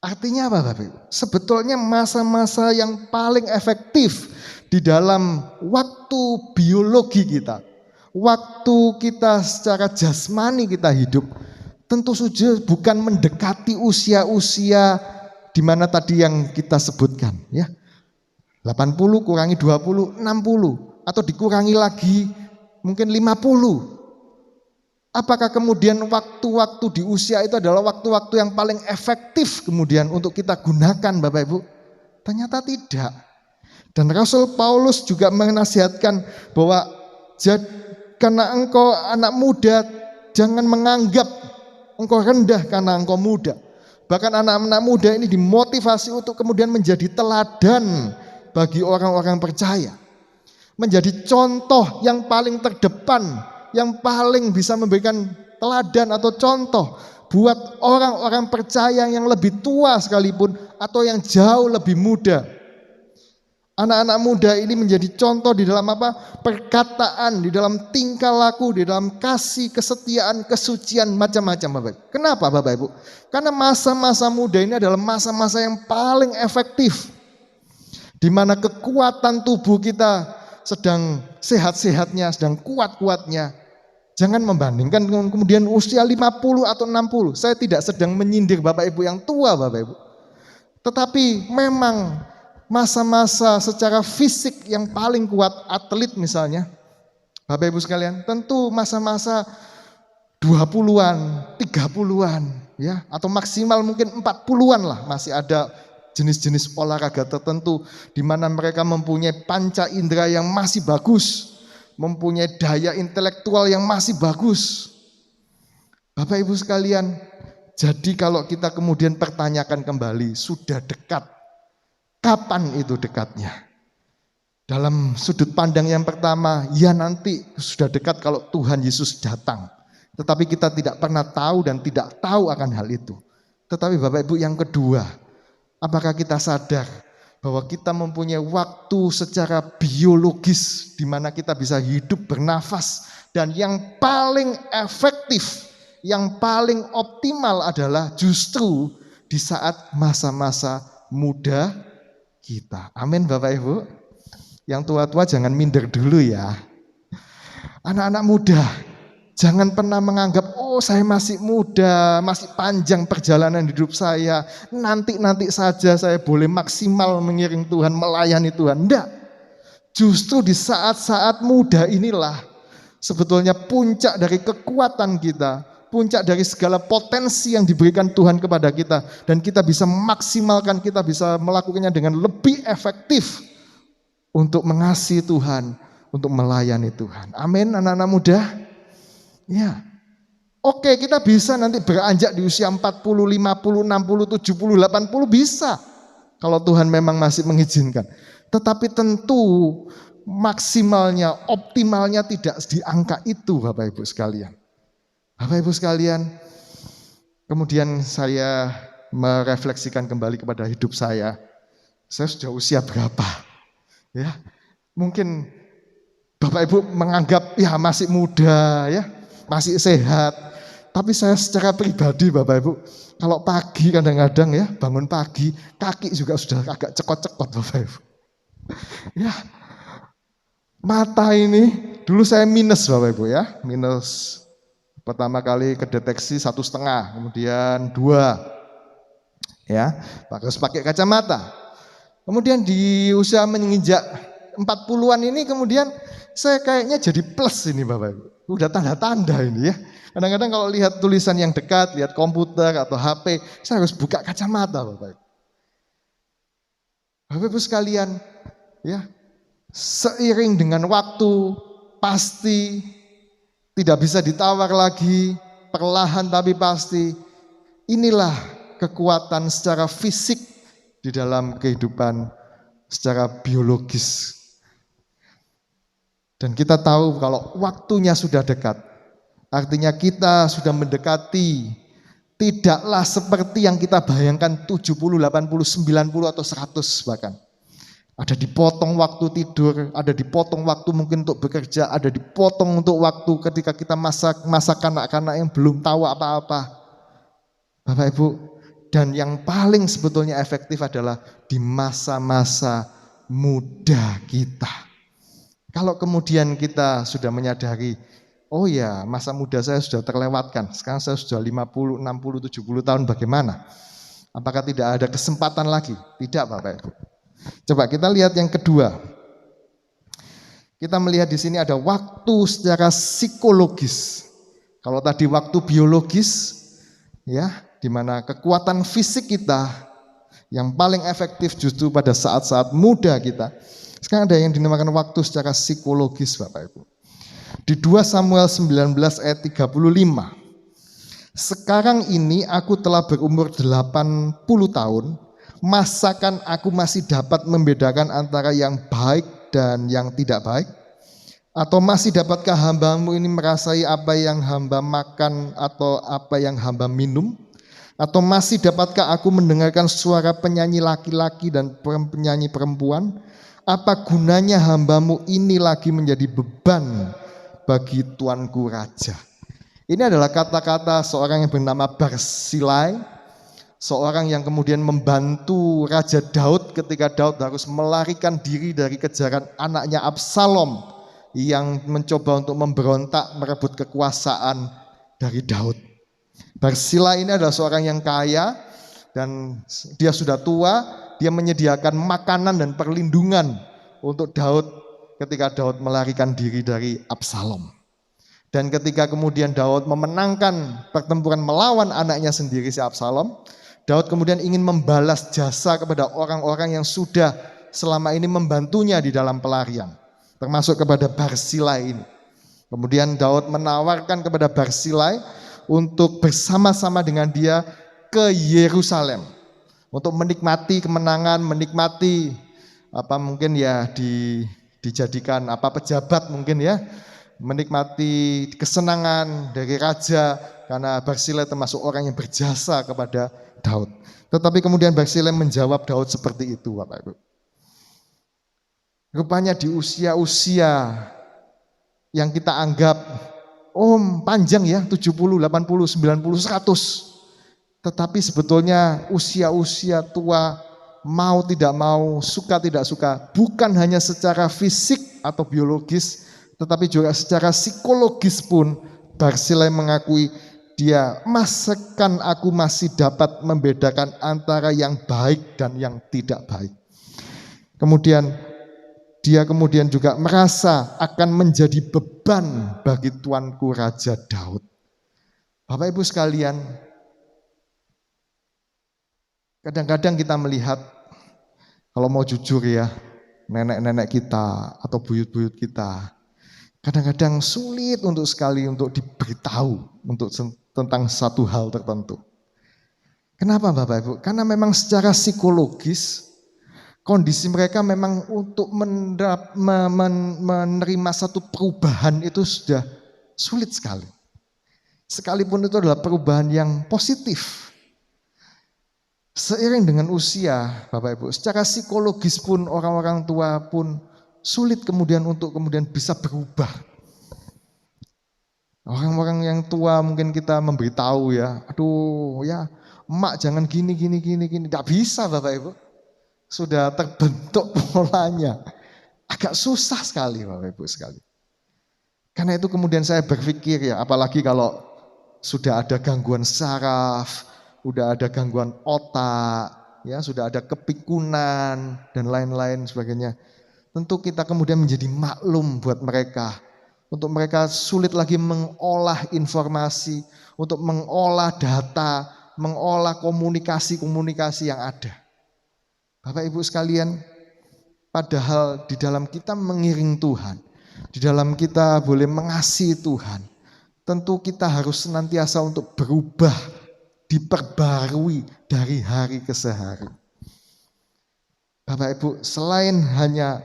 Artinya apa Bapak Ibu? Sebetulnya masa-masa yang paling efektif di dalam waktu biologi kita, waktu kita secara jasmani kita hidup, tentu saja bukan mendekati usia-usia di mana tadi yang kita sebutkan ya. 80 kurangi 20, 60 atau dikurangi lagi mungkin 50. Apakah kemudian waktu-waktu di usia itu adalah waktu-waktu yang paling efektif kemudian untuk kita gunakan Bapak Ibu? Ternyata tidak. Dan Rasul Paulus juga menasihatkan bahwa karena engkau anak muda, jangan menganggap engkau rendah karena engkau muda. Bahkan anak-anak muda ini dimotivasi untuk kemudian menjadi teladan bagi orang-orang percaya. Menjadi contoh yang paling terdepan, yang paling bisa memberikan teladan atau contoh buat orang-orang percaya yang lebih tua sekalipun atau yang jauh lebih muda. Anak-anak muda ini menjadi contoh di dalam apa? Perkataan, di dalam tingkah laku, di dalam kasih, kesetiaan, kesucian, macam-macam Bapak Ibu. Kenapa Bapak Ibu? Karena masa-masa muda ini adalah masa-masa yang paling efektif. Di mana kekuatan tubuh kita sedang sehat-sehatnya, sedang kuat-kuatnya. Jangan membandingkan dengan kemudian usia 50 atau 60. Saya tidak sedang menyindir Bapak Ibu yang tua Bapak Ibu. Tetapi memang masa-masa secara fisik yang paling kuat atlet misalnya. Bapak Ibu sekalian, tentu masa-masa 20-an, 30-an ya, atau maksimal mungkin 40-an lah, masih ada jenis-jenis olahraga tertentu di mana mereka mempunyai panca indera yang masih bagus, mempunyai daya intelektual yang masih bagus. Bapak Ibu sekalian, jadi kalau kita kemudian pertanyakan kembali, sudah dekat. Kapan itu dekatnya? Dalam sudut pandang yang pertama, ya nanti sudah dekat kalau Tuhan Yesus datang. Tetapi kita tidak pernah tahu dan tidak tahu akan hal itu. Tetapi Bapak Ibu yang kedua, apakah kita sadar bahwa kita mempunyai waktu secara biologis di mana kita bisa hidup bernafas, dan yang paling efektif, yang paling optimal adalah justru di saat masa-masa muda kita. Amin Bapak Ibu. Yang tua-tua jangan minder dulu ya. Anak-anak muda, jangan pernah menganggap, oh saya masih muda, masih panjang perjalanan hidup saya, nanti saja saya boleh maksimal mengiring Tuhan, melayani Tuhan. Enggak. Justru di saat-saat muda inilah sebetulnya puncak dari kekuatan kita, puncak dari segala potensi yang diberikan Tuhan kepada kita, dan kita bisa maksimalkan, kita bisa melakukannya dengan lebih efektif untuk mengasihi Tuhan, untuk melayani Tuhan. Amin anak-anak muda. Ya, Oke, kita bisa nanti beranjak di usia 40, 50, 60, 70, 80 bisa. Kalau Tuhan memang masih mengizinkan. Tetapi tentu maksimalnya, optimalnya tidak di angka itu Bapak Ibu sekalian. Bapak Ibu sekalian, kemudian saya merefleksikan kembali kepada hidup saya. Saya sudah usia berapa? Ya, mungkin Bapak Ibu menganggap ya masih muda ya, masih sehat. Tapi saya secara pribadi Bapak Ibu, kalau pagi kadang-kadang ya bangun pagi, kaki juga sudah agak cekot-cekot Bapak Ibu. Ya, mata ini dulu saya minus Bapak Ibu ya, minus pertama kali kedeteksi 1,5, kemudian 2, ya, harus pakai kacamata. Kemudian di usia menginjak 40-an ini kemudian saya kayaknya jadi plus ini Bapak Ibu. Udah tanda-tanda ini ya. Kadang-kadang kalau lihat tulisan yang dekat, lihat komputer atau HP, saya harus buka kacamata Bapak Ibu. Bapak Ibu sekalian, ya, seiring dengan waktu pasti tidak bisa ditawar lagi, perlahan tapi pasti. Inilah kekuatan secara fisik di dalam kehidupan secara biologis. Dan kita tahu kalau waktunya sudah dekat, artinya kita sudah mendekati tidaklah seperti yang kita bayangkan 70, 80, 90 atau 100 bahkan. Ada dipotong waktu tidur, ada dipotong waktu mungkin untuk bekerja, ada dipotong untuk waktu ketika kita masa kanak-kanak yang belum tahu apa-apa. Bapak Ibu, dan yang paling sebetulnya efektif adalah di masa-masa muda kita. Kalau kemudian kita sudah menyadari, oh ya masa muda saya sudah terlewatkan, sekarang saya sudah 50, 60, 70 tahun bagaimana? Apakah tidak ada kesempatan lagi? Tidak Bapak Ibu. Coba kita lihat yang kedua. Kita melihat di sini ada waktu secara psikologis. Kalau tadi waktu biologis, ya, di mana kekuatan fisik kita yang paling efektif justru pada saat-saat muda kita. Sekarang ada yang dinamakan waktu secara psikologis Bapak Ibu. Di 2 Samuel 19 ayat 35. Sekarang ini aku telah berumur 80 tahun, masakan aku masih dapat membedakan antara yang baik dan yang tidak baik? Atau masih dapatkah hambamu ini merasai apa yang hamba makan atau apa yang hamba minum? Atau masih dapatkah aku mendengarkan suara penyanyi laki-laki dan penyanyi perempuan? Apa gunanya hambamu ini lagi menjadi beban bagi tuanku raja? Ini adalah kata-kata seorang yang bernama Barsilai, seorang yang kemudian membantu Raja Daud ketika Daud harus melarikan diri dari kejaran anaknya Absalom yang mencoba untuk memberontak merebut kekuasaan dari Daud. Barsilai ini adalah seorang yang kaya dan dia sudah tua. Dia menyediakan makanan dan perlindungan untuk Daud ketika Daud melarikan diri dari Absalom. Dan ketika kemudian Daud memenangkan pertempuran melawan anaknya sendiri si Absalom, Daud kemudian ingin membalas jasa kepada orang-orang yang sudah selama ini membantunya di dalam pelarian, termasuk kepada Barsilai ini. Kemudian Daud menawarkan kepada Barsilai untuk bersama-sama dengan dia ke Yerusalem untuk menikmati kemenangan, menikmati apa mungkin ya dijadikan apa pejabat mungkin ya, menikmati kesenangan dari raja karena Barsilai termasuk orang yang berjasa kepada Daud. Tetapi kemudian Barsilai menjawab Daud seperti itu Bapak Ibu. Rupanya di usia-usia yang kita anggap panjang ya 70, 80, 90, 100. Tetapi sebetulnya usia-usia tua mau tidak mau, suka tidak suka, bukan hanya secara fisik atau biologis, tetapi juga secara psikologis pun Barsilai mengakui dia masakan aku masih dapat membedakan antara yang baik dan yang tidak baik. Kemudian dia juga merasa akan menjadi beban bagi tuanku Raja Daud. Bapak Ibu sekalian, kadang-kadang kita melihat, kalau mau jujur ya, nenek-nenek kita atau buyut-buyut kita, kadang-kadang sulit untuk diberitahu tentang satu hal tertentu. Kenapa Bapak Ibu? Karena memang secara psikologis kondisi mereka memang untuk menerima satu perubahan itu sudah sulit sekali. Sekalipun itu adalah perubahan yang positif. Seiring dengan usia Bapak Ibu, secara psikologis pun orang-orang tua pun sulit kemudian bisa berubah. Orang-orang yang tua mungkin kita memberitahu ya, aduh ya emak jangan gini. Tidak bisa Bapak Ibu. Sudah terbentuk polanya. Agak susah sekali Bapak Ibu sekali. Karena itu kemudian saya berpikir ya, apalagi kalau sudah ada gangguan saraf, sudah ada gangguan otak, ya sudah ada kepikunan dan lain-lain sebagainya. Tentu kita kemudian menjadi maklum buat mereka. Untuk mereka sulit lagi mengolah informasi, untuk mengolah data, mengolah komunikasi yang ada. Bapak Ibu sekalian, padahal di dalam kita mengiring Tuhan, di dalam kita boleh mengasihi Tuhan, tentu kita harus senantiasa untuk berubah, diperbarui dari hari ke hari. Bapak Ibu, selain hanya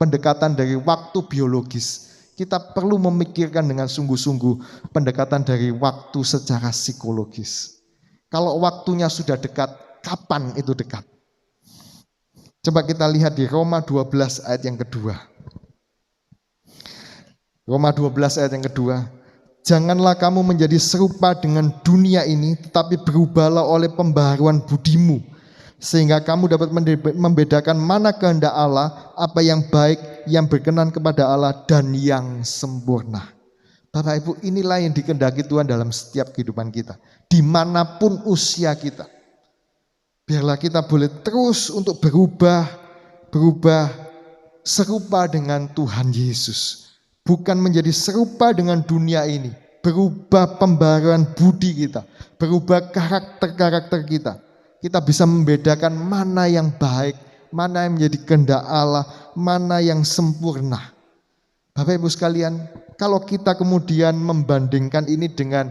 pendekatan dari waktu biologis, kita perlu memikirkan dengan sungguh-sungguh pendekatan dari waktu secara psikologis. Kalau waktunya sudah dekat, kapan itu dekat? Coba kita lihat di Roma 12 ayat yang kedua. Roma 12 ayat yang kedua. Janganlah kamu menjadi serupa dengan dunia ini, tetapi berubahlah oleh pembaharuan budimu, sehingga kamu dapat membedakan mana kehendak Allah, apa yang baik, yang berkenan kepada Allah, dan yang sempurna. Bapak Ibu, inilah yang dikehendaki Tuhan dalam setiap kehidupan kita, dimanapun usia kita. Biarlah kita boleh terus untuk berubah serupa dengan Tuhan Yesus. Bukan menjadi serupa dengan dunia ini, berubah pembaharuan budi kita, berubah karakter kita. Kita bisa membedakan mana yang baik, mana yang menjadi kehendak Allah, mana yang sempurna. Bapak Ibu sekalian, kalau kita kemudian membandingkan ini dengan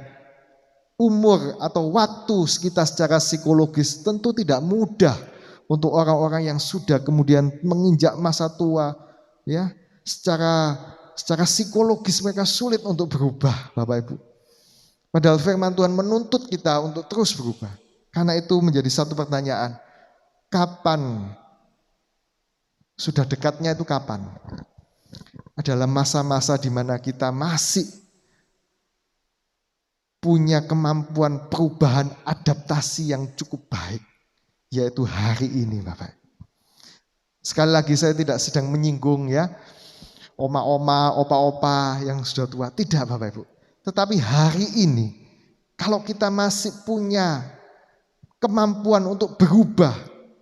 umur atau waktu kita secara psikologis, tentu tidak mudah untuk orang-orang yang sudah kemudian menginjak masa tua, ya, secara psikologis mereka sulit untuk berubah, Bapak Ibu. Padahal firman Tuhan menuntut kita untuk terus berubah. Karena itu menjadi satu pertanyaan, kapan? Sudah dekatnya itu kapan? Adalah masa-masa di mana kita masih punya kemampuan perubahan adaptasi yang cukup baik, yaitu hari ini, Bapak. Sekali lagi saya tidak sedang menyinggung ya oma-oma, opa-opa yang sudah tua, tidak Bapak Ibu. Tetapi hari ini kalau kita masih punya kemampuan untuk berubah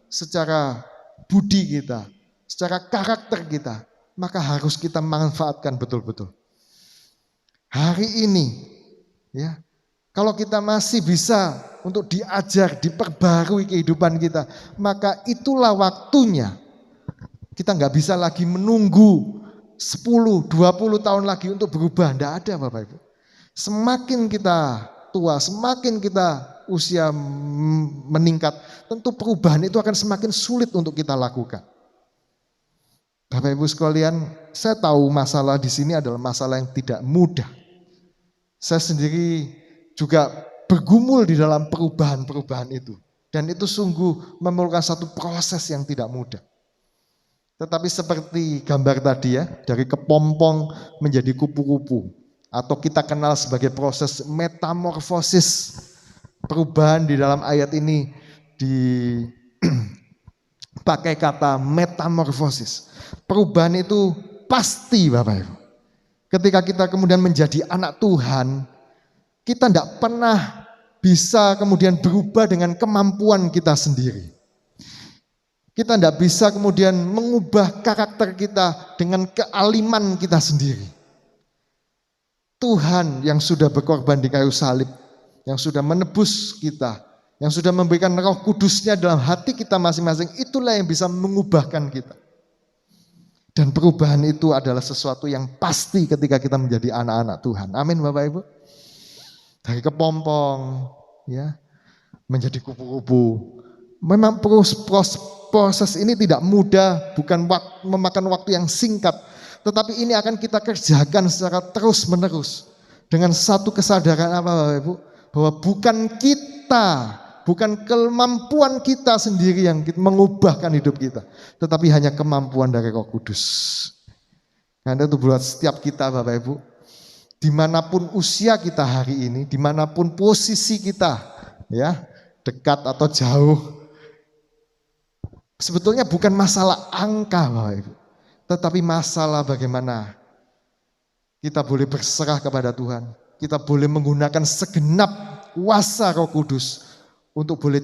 secara budi kita, secara karakter kita, maka harus kita manfaatkan betul-betul. Hari ini ya, kalau kita masih bisa untuk diajar, diperbarui kehidupan kita, maka itulah waktunya. Kita nggak bisa lagi menunggu 10, 20 tahun lagi untuk berubah. Tidak ada Bapak Ibu. Semakin kita tua, semakin kita usia meningkat, tentu perubahan itu akan semakin sulit untuk kita lakukan. Bapak Ibu sekalian, saya tahu masalah di sini adalah masalah yang tidak mudah. Saya sendiri juga bergumul di dalam perubahan-perubahan itu. Dan itu sungguh memerlukan satu proses yang tidak mudah. Tetapi seperti gambar tadi ya, dari kepompong menjadi kupu-kupu. Atau kita kenal sebagai proses metamorfosis. Perubahan di dalam ayat ini dipakai kata metamorfosis. Perubahan itu pasti Bapak Ibu. Ketika kita kemudian menjadi anak Tuhan, kita tidak pernah bisa kemudian berubah dengan kemampuan kita sendiri. Kita tidak bisa kemudian mengubah karakter kita dengan kealiman kita sendiri. Tuhan yang sudah berkorban di kayu salib, yang sudah menebus kita, yang sudah memberikan Roh Kudusnya dalam hati kita masing-masing, itulah yang bisa mengubahkan kita. Dan perubahan itu adalah sesuatu yang pasti ketika kita menjadi anak-anak Tuhan. Amin Bapak Ibu. Dari kepompong ya menjadi kupu-kupu. Memang proses ini tidak mudah, bukan memakan waktu yang singkat. Tetapi ini akan kita kerjakan secara terus-menerus. Dengan satu kesadaran apa Bapak Ibu? Bahwa bukan kita, bukan kemampuan kita sendiri yang mengubahkan hidup kita. Tetapi hanya kemampuan dari Roh Kudus. Karena itu buat setiap kita Bapak Ibu. Dimanapun usia kita hari ini, dimanapun posisi kita, ya dekat atau jauh, sebetulnya bukan masalah angka Bapak Ibu, tetapi masalah bagaimana kita boleh berserah kepada Tuhan, kita boleh menggunakan segenap kuasa Roh Kudus untuk boleh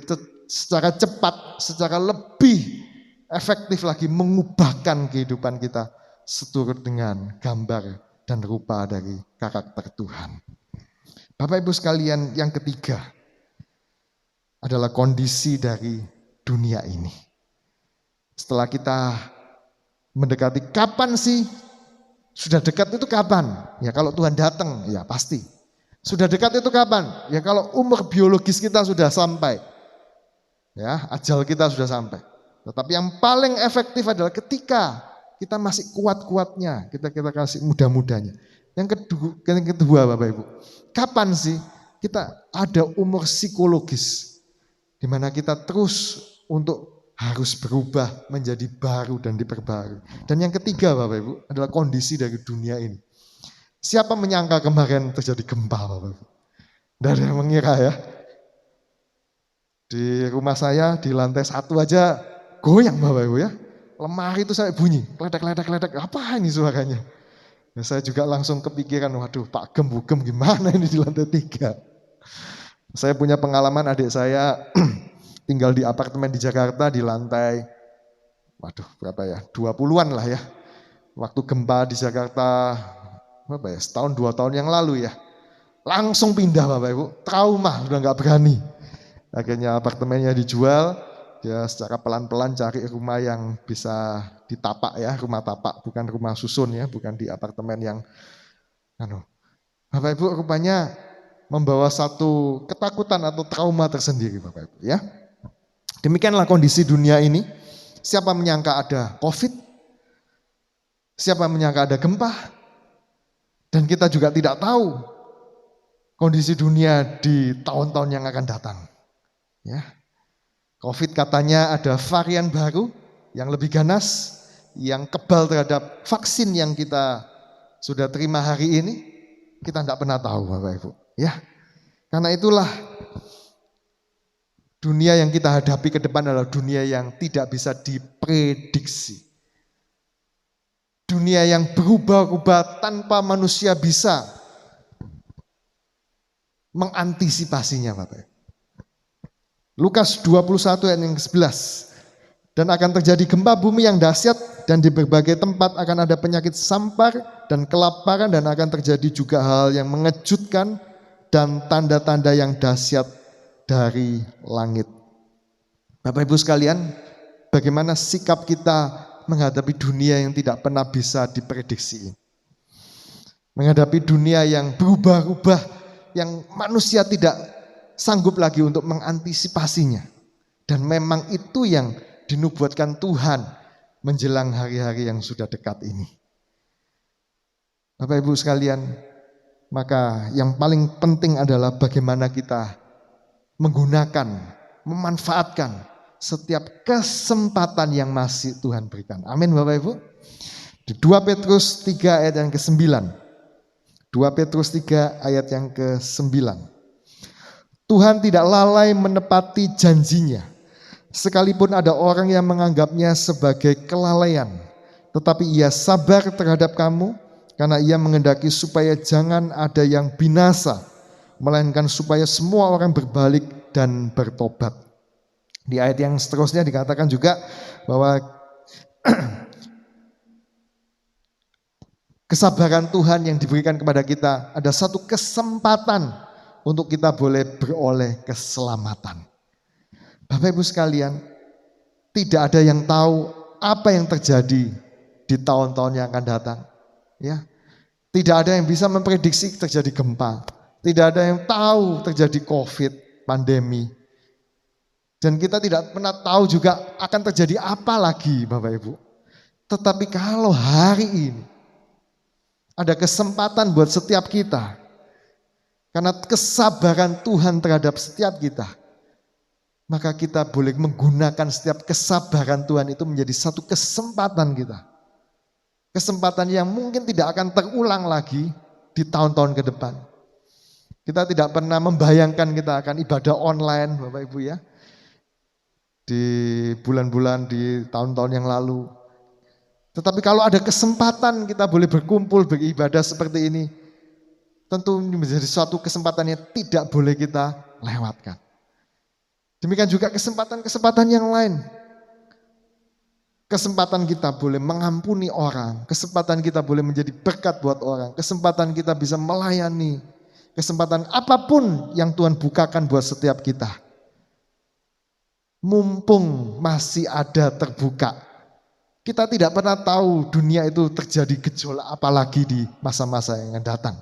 secara cepat, secara lebih efektif lagi mengubahkan kehidupan kita seturut dengan gambar dan rupa dari karakter Tuhan. Bapak Ibu sekalian, yang ketiga adalah kondisi dari dunia ini. Setelah kita mendekati kapan sih? Sudah dekat itu kapan? Ya kalau Tuhan datang, ya pasti. Sudah dekat itu kapan? Ya kalau umur biologis kita sudah sampai. Ya, ajal kita sudah sampai. Tetapi yang paling efektif adalah ketika kita masih kuat-kuatnya, kita kasih mudah-mudahnya. Yang kedua Bapak Ibu, kapan sih kita ada umur psikologis di mana kita terus untuk harus berubah menjadi baru dan diperbarui. Dan yang ketiga Bapak Ibu adalah kondisi dari dunia ini. Siapa menyangka kemarin terjadi gempa Bapak Ibu? Tidak ada yang mengira ya. Di rumah saya di lantai 1 aja goyang Bapak Ibu ya. Lemari itu sampai bunyi, kledak-kledak, apa ini suaranya? Ya, saya juga langsung kepikiran, waduh Pak Gem gimana ini di lantai 3. Saya punya pengalaman, adik saya tinggal di apartemen di Jakarta di lantai, waduh berapa ya, 20-an lah ya. Waktu gempa di Jakarta, berapa ya, setahun 2 tahun yang lalu ya. Langsung pindah Bapak Ibu, trauma, udah gak berani. Akhirnya apartemennya dijual. Ya secara pelan-pelan cari rumah yang bisa ditapak ya, rumah tapak, bukan rumah susun ya, bukan di apartemen yang Bapak Ibu rupanya membawa satu ketakutan atau trauma tersendiri Bapak Ibu ya. Demikianlah kondisi dunia ini. Siapa menyangka ada COVID? Siapa menyangka ada gempa? Dan kita juga tidak tahu kondisi dunia di tahun-tahun yang akan datang. Ya. COVID katanya ada varian baru yang lebih ganas, yang kebal terhadap vaksin yang kita sudah terima hari ini. Kita tidak pernah tahu Bapak Ibu. Ya, karena itulah dunia yang kita hadapi ke depan adalah dunia yang tidak bisa diprediksi. Dunia yang berubah-ubah tanpa manusia bisa mengantisipasinya Bapak Ibu. Lukas 21 ayat yang ke-11. Dan akan terjadi gempa bumi yang dahsyat dan di berbagai tempat akan ada penyakit sampar dan kelaparan dan akan terjadi juga hal yang mengejutkan dan tanda-tanda yang dahsyat dari langit. Bapak Ibu sekalian, bagaimana sikap kita menghadapi dunia yang tidak pernah bisa diprediksi? Menghadapi dunia yang berubah-ubah, yang manusia tidak sanggup lagi untuk mengantisipasinya. Dan memang itu yang dinubuatkan Tuhan menjelang hari-hari yang sudah dekat ini. Bapak Ibu sekalian, maka yang paling penting adalah bagaimana kita menggunakan, memanfaatkan setiap kesempatan yang masih Tuhan berikan. Amin Bapak Ibu. Di 2 Petrus 3 ayat yang ke-9. 2 Petrus 3 ayat yang ke-9. Tuhan tidak lalai menepati janjinya, sekalipun ada orang yang menganggapnya sebagai kelalaian. Tetapi ia sabar terhadap kamu, karena ia menghendaki supaya jangan ada yang binasa, melainkan supaya semua orang berbalik dan bertobat. Di ayat yang seterusnya dikatakan juga bahwa kesabaran Tuhan yang diberikan kepada kita ada satu kesempatan untuk kita boleh beroleh keselamatan. Bapak Ibu sekalian, tidak ada yang tahu apa yang terjadi di tahun-tahun yang akan datang. Ya, tidak ada yang bisa memprediksi terjadi gempa, tidak ada yang tahu terjadi COVID, pandemi, dan kita tidak pernah tahu juga akan terjadi apa lagi, Bapak Ibu. Tetapi kalau hari ini ada kesempatan buat setiap kita, karena kesabaran Tuhan terhadap setiap kita, maka kita boleh menggunakan setiap kesabaran Tuhan itu menjadi satu kesempatan kita. Kesempatan yang mungkin tidak akan terulang lagi di tahun-tahun ke depan. Kita tidak pernah membayangkan kita akan ibadah online, Bapak Ibu ya. Di bulan-bulan, di tahun-tahun yang lalu. Tetapi kalau ada kesempatan kita boleh berkumpul beribadah seperti ini, tentu ini menjadi suatu kesempatan yang tidak boleh kita lewatkan. Demikian juga kesempatan-kesempatan yang lain. Kesempatan kita boleh mengampuni orang, kesempatan kita boleh menjadi berkat buat orang, kesempatan kita bisa melayani, kesempatan apapun yang Tuhan bukakan buat setiap kita. Mumpung masih ada terbuka. Kita tidak pernah tahu dunia itu terjadi gejolak apalagi di masa-masa yang akan datang.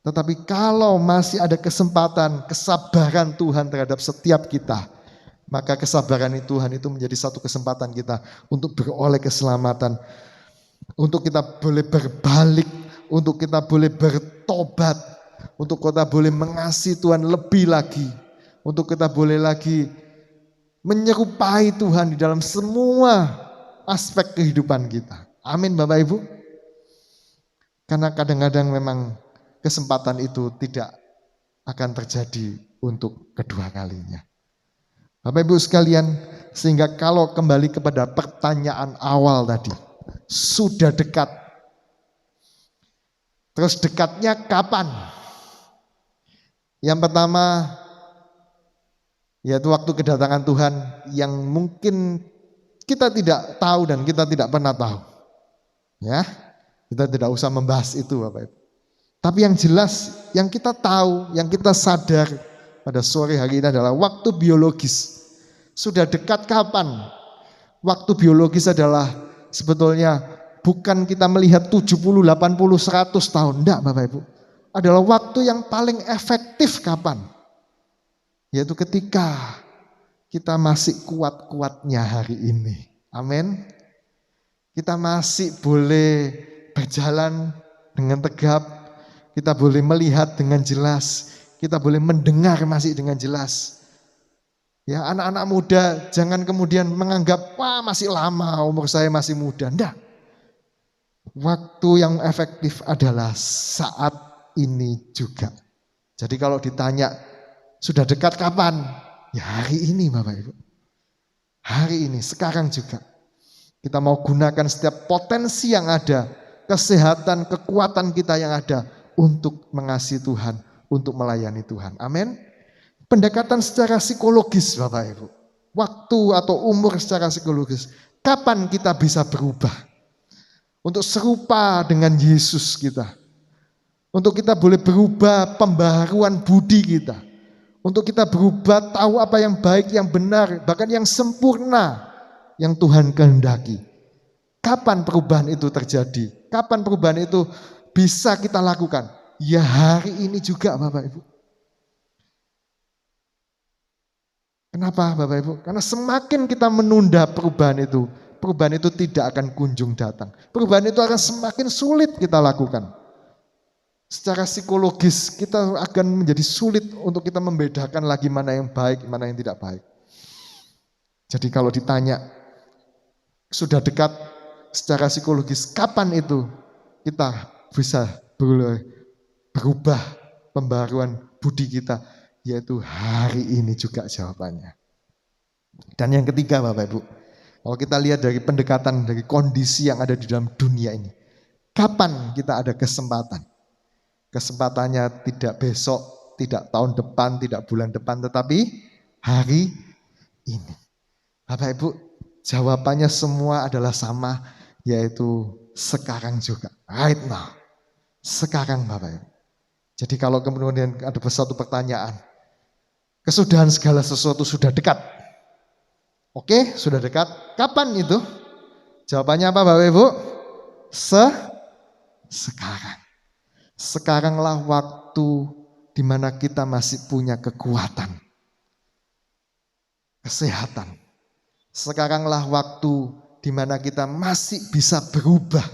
Tetapi kalau masih ada kesempatan, kesabaran Tuhan terhadap setiap kita, maka kesabaran Tuhan itu menjadi satu kesempatan kita untuk beroleh keselamatan, untuk kita boleh berbalik, untuk kita boleh bertobat, untuk kita boleh mengasihi Tuhan lebih lagi, untuk kita boleh lagi menyerupai Tuhan di dalam semua aspek kehidupan kita. Amin Bapak Ibu. Karena kadang-kadang memang kesempatan itu tidak akan terjadi untuk kedua kalinya. Bapak Ibu sekalian, sehingga kalau kembali kepada pertanyaan awal tadi, sudah dekat. Terus dekatnya kapan? Yang pertama, yaitu waktu kedatangan Tuhan yang mungkin kita tidak tahu dan kita tidak pernah tahu. Ya, kita tidak usah membahas itu Bapak Ibu. Tapi yang jelas, yang kita tahu, yang kita sadar pada sore hari ini adalah waktu biologis. Sudah dekat kapan? Waktu biologis adalah sebetulnya bukan kita melihat 70, 80, 100 tahun. Enggak Bapak Ibu. Adalah waktu yang paling efektif kapan? Yaitu ketika kita masih kuat-kuatnya hari ini. Amin. Kita masih boleh berjalan dengan tegap. Kita boleh melihat dengan jelas, kita boleh mendengar masih dengan jelas. Ya, anak-anak muda jangan kemudian menganggap, wah masih lama, umur saya masih muda. Enggak. Waktu yang efektif adalah saat ini juga. Jadi kalau ditanya, sudah dekat kapan? Ya hari ini Bapak Ibu. Hari ini, sekarang juga. Kita mau gunakan setiap potensi yang ada, kesehatan, kekuatan kita yang ada, untuk mengasihi Tuhan, untuk melayani Tuhan. Amin. Pendekatan secara psikologis Bapak Ibu. Waktu atau umur secara psikologis. Kapan kita bisa berubah? Untuk serupa dengan Yesus kita. Untuk kita boleh berubah pembaharuan budi kita. Untuk kita berubah tahu apa yang baik, yang benar, bahkan yang sempurna yang Tuhan kehendaki. Kapan perubahan itu terjadi? Kapan perubahan itu bisa kita lakukan? Ya hari ini juga Bapak Ibu. Kenapa Bapak Ibu? Karena semakin kita menunda perubahan itu tidak akan kunjung datang. Perubahan itu akan semakin sulit kita lakukan. Secara psikologis kita akan menjadi sulit untuk kita membedakan lagi mana yang baik, mana yang tidak baik. Jadi kalau ditanya, sudah dekat secara psikologis, kapan itu kita bisa berubah pembaruan budi kita, yaitu hari ini juga jawabannya. Dan yang ketiga Bapak Ibu, kalau kita lihat dari pendekatan dari kondisi yang ada di dalam dunia ini, kapan kita ada kesempatan? Kesempatannya tidak besok, tidak tahun depan, tidak bulan depan, tetapi hari ini. Bapak Ibu, jawabannya semua adalah sama, yaitu sekarang juga, right now. Sekarang Bapak Ibu. Jadi kalau kemudian ada satu pertanyaan, kesudahan segala sesuatu sudah dekat. Oke, sudah dekat. Kapan itu? Jawabannya apa Bapak Ibu? sekarang. Sekaranglah waktu di mana kita masih punya kekuatan, kesehatan. Sekaranglah waktu di mana kita masih bisa berubah.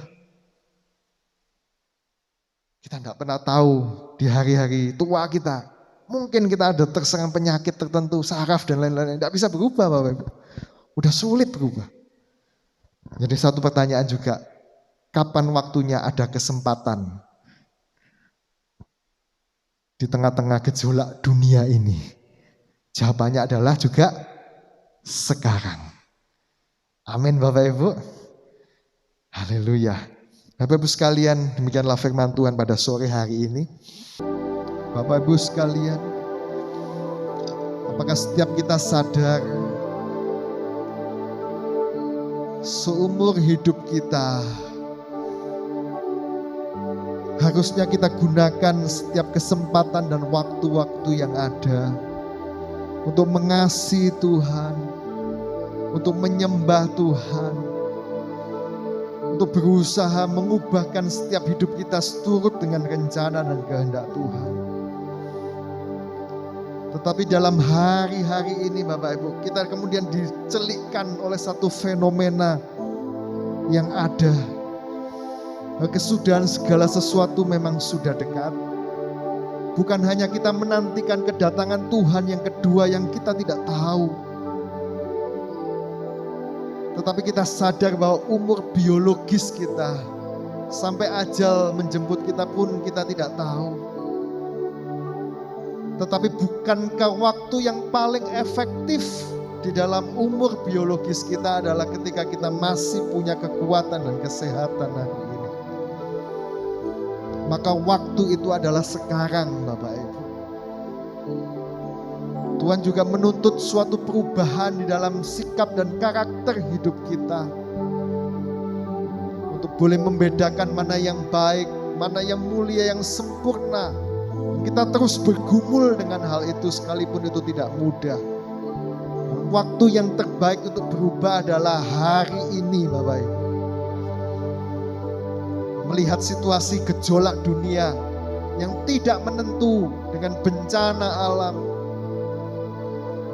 Kita tidak pernah tahu di hari-hari tua kita, mungkin kita ada terserang penyakit tertentu, saraf dan lain-lain, tidak bisa berubah Bapak Ibu. Udah sulit berubah. Jadi satu pertanyaan juga, kapan waktunya ada kesempatan di tengah-tengah gejolak dunia ini? Jawabannya adalah juga sekarang. Amin Bapak Ibu. Haleluya. Bapak Ibu sekalian, demikianlah firman Tuhan pada sore hari ini. Bapak Ibu sekalian, apakah setiap kita sadar seumur hidup kita harusnya kita gunakan setiap kesempatan dan waktu-waktu yang ada untuk mengasihi Tuhan, untuk menyembah Tuhan, untuk berusaha mengubahkan setiap hidup kita seturut dengan rencana dan kehendak Tuhan. Tetapi dalam hari-hari ini Bapak Ibu, kita kemudian dicelikkan oleh satu fenomena yang ada. Kesudahan segala sesuatu memang sudah dekat. Bukan hanya kita menantikan kedatangan Tuhan yang kedua yang kita tidak tahu, tetapi kita sadar bahwa umur biologis kita sampai ajal menjemput kita pun kita tidak tahu. Tetapi bukankah waktu yang paling efektif di dalam umur biologis kita adalah ketika kita masih punya kekuatan dan kesehatan hari ini? Maka waktu itu adalah sekarang Bapak Ibu. Tuhan juga menuntut suatu perubahan di dalam sikap dan karakter hidup kita. Untuk boleh membedakan mana yang baik, mana yang mulia, yang sempurna. Kita terus bergumul dengan hal itu sekalipun itu tidak mudah. Waktu yang terbaik untuk berubah adalah hari ini Bapak Ibu. Melihat situasi gejolak dunia yang tidak menentu dengan bencana alam,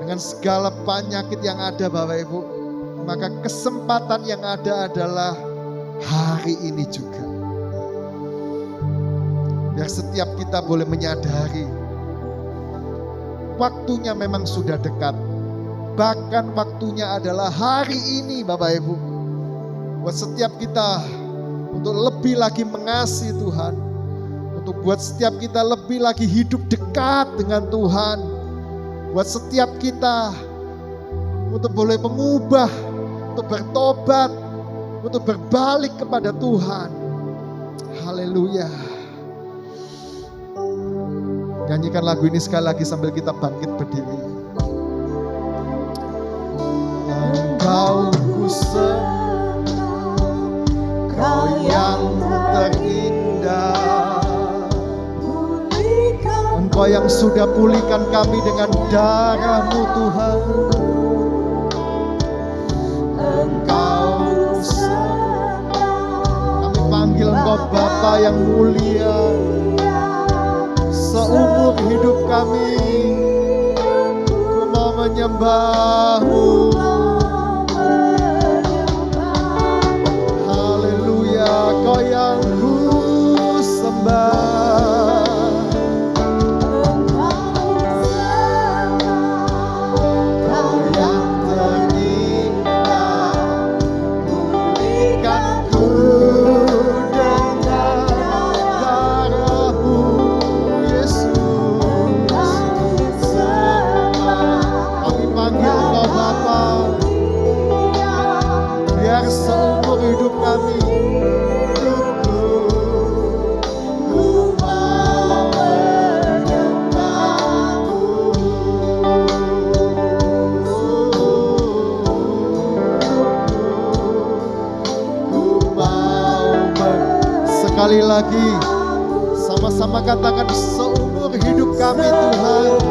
dengan segala penyakit yang ada Bapak Ibu, maka kesempatan yang ada adalah hari ini juga. Biar setiap kita boleh menyadari waktunya memang sudah dekat. Bahkan waktunya adalah hari ini Bapak Ibu. Buat setiap kita untuk lebih lagi mengasihi Tuhan, untuk buat setiap kita lebih lagi hidup dekat dengan Tuhan, buat setiap kita untuk boleh mengubah, untuk bertobat, untuk berbalik kepada Tuhan. Haleluya. Nyanyikan lagu ini sekali lagi sambil kita bangkit berdiri. Engkau Kau yang terindah, Engkau yang sudah pulihkan kami dengan darah-Mu Tuhan. Engkau kami panggil Engkau Bapa yang mulia. Seumur hidup kami ku mau menyembah-Mu. Kau yang ku sembah, Kau yang terindah, pulihkan ku dengan darah-Mu Yesus. Kami panggil Kau Bapa, biar seumur hidup kami sekali lagi, sama-sama katakan seumur hidup kami Tuhan.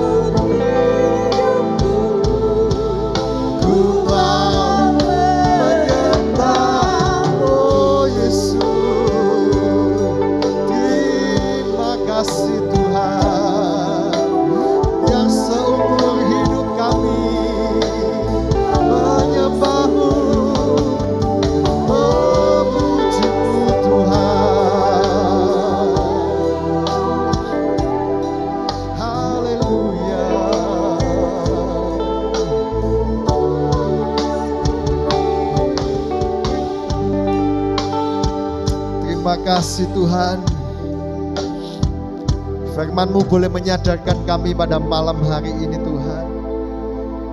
Ku mau menyembah, oh Yesus. Terima kasih Tuhan. Firman-Mu boleh menyadarkan kami pada malam hari ini Tuhan.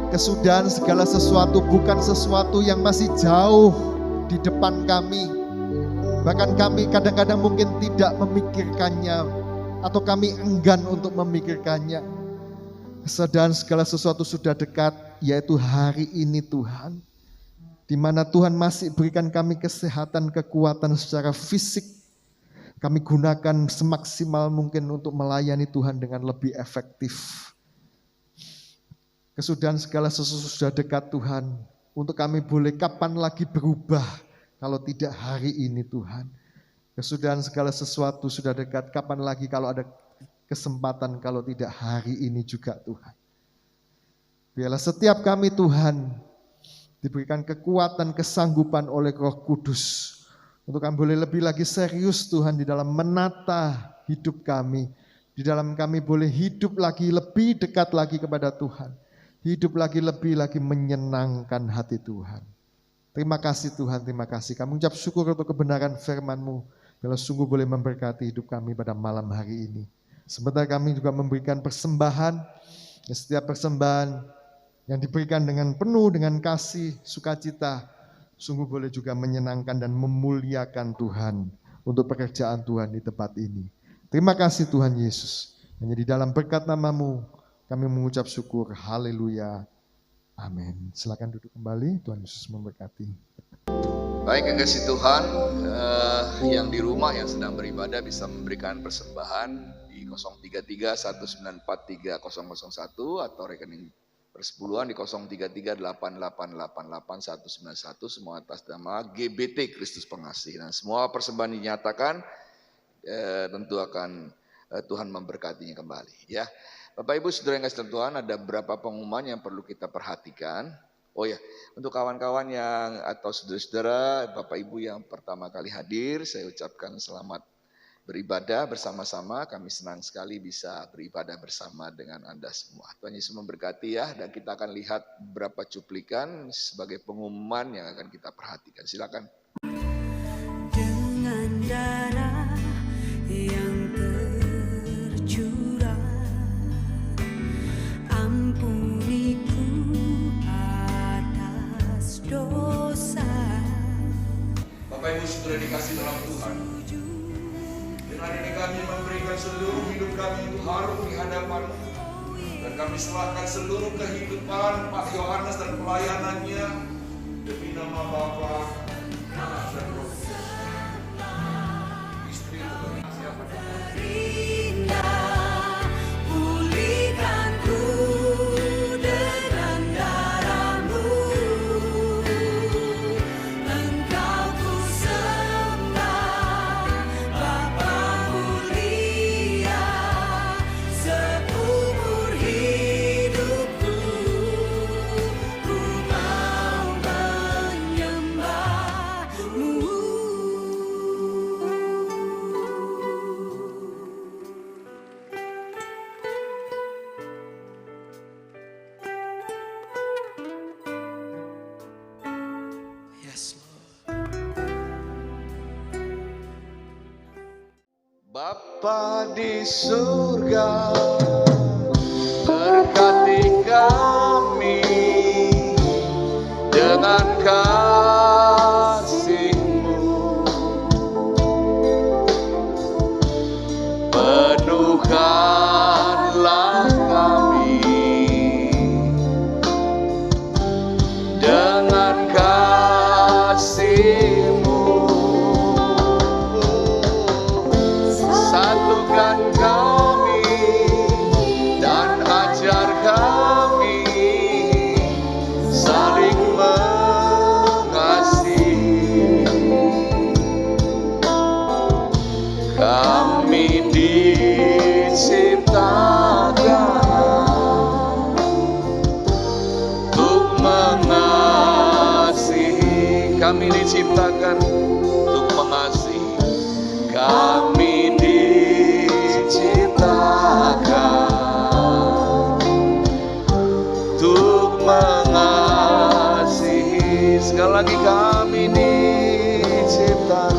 Kesudahan segala sesuatu bukan sesuatu yang masih jauh di depan kami. Bahkan kami kadang-kadang mungkin tidak memikirkannya, atau kami enggan untuk memikirkannya. Kesudahan segala sesuatu sudah dekat, yaitu hari ini Tuhan. Di mana Tuhan masih berikan kami kesehatan, kekuatan secara fisik. Kami gunakan semaksimal mungkin untuk melayani Tuhan dengan lebih efektif. Kesudahan segala sesuatu sudah dekat Tuhan. Untuk kami boleh kapan lagi berubah kalau tidak hari ini Tuhan. Kesudahan segala sesuatu sudah dekat, kapan lagi kalau ada kesempatan kalau tidak hari ini juga Tuhan. Biarlah setiap kami Tuhan diberikan kekuatan, kesanggupan oleh Roh Kudus. Untuk kami boleh lebih lagi serius Tuhan di dalam menata hidup kami. Di dalam kami boleh hidup lagi lebih dekat lagi kepada Tuhan. Hidup lagi lebih lagi menyenangkan hati Tuhan. Terima kasih Tuhan, terima kasih. Kami ucap syukur untuk kebenaran firman-Mu. Bila sungguh boleh memberkati hidup kami pada malam hari ini. Sebentar kami juga memberikan persembahan. Setiap persembahan yang diberikan dengan penuh dengan kasih, sukacita, sungguh boleh juga menyenangkan dan memuliakan Tuhan untuk pekerjaan Tuhan di tempat ini. Terima kasih Tuhan Yesus. Hanya di dalam berkat nama-Mu kami mengucap syukur. Haleluya. Amin. Silakan duduk kembali. Tuhan Yesus memberkati. Baik, yang kasih Tuhan, yang di rumah yang sedang beribadah bisa memberikan persembahan di 033 194 3001 atau rekening persepuluhan di 03388888191, semua atas nama GBT Kristus Pengasih. Dan semua persembahan dinyatakan tentu akan Tuhan memberkatinya kembali. Ya, Bapak Ibu Saudara yang kasih Tuhan, ada beberapa pengumuman yang perlu kita perhatikan. Oh ya, untuk kawan-kawan yang atau saudara-saudara, Bapak Ibu yang pertama kali hadir, saya ucapkan selamat beribadah bersama-sama. Kami senang sekali bisa beribadah bersama dengan Anda semua. Tuhan Yesus memberkati ya, dan kita akan lihat beberapa cuplikan sebagai pengumuman yang akan kita perhatikan. Silakan. Dengan darah yang tercurah, ampuniku atas dosa. Bapak Ibu Saudara dikasih dalam Tuhan, dengan ini kami memberikan seluruh hidup kami untuk harum di hadapan, dan kami serahkan seluruh kehidupan Pak Yohanes dan pelayanannya demi nama Bapa, Anak dan Roh Kudus. Istri untuk siapa? Bapa di surga, berkati kami dengan kasih-Mu, penuhkanlah kami dengan kasih-Mu. Satukan kami dan ajar kami saling mengasihi. Kami diciptakan untuk mengasihi. Kami diciptakan untuk mengasihi. Kami diciptakan untuk mengasihi. Sekali lagi kami diciptakan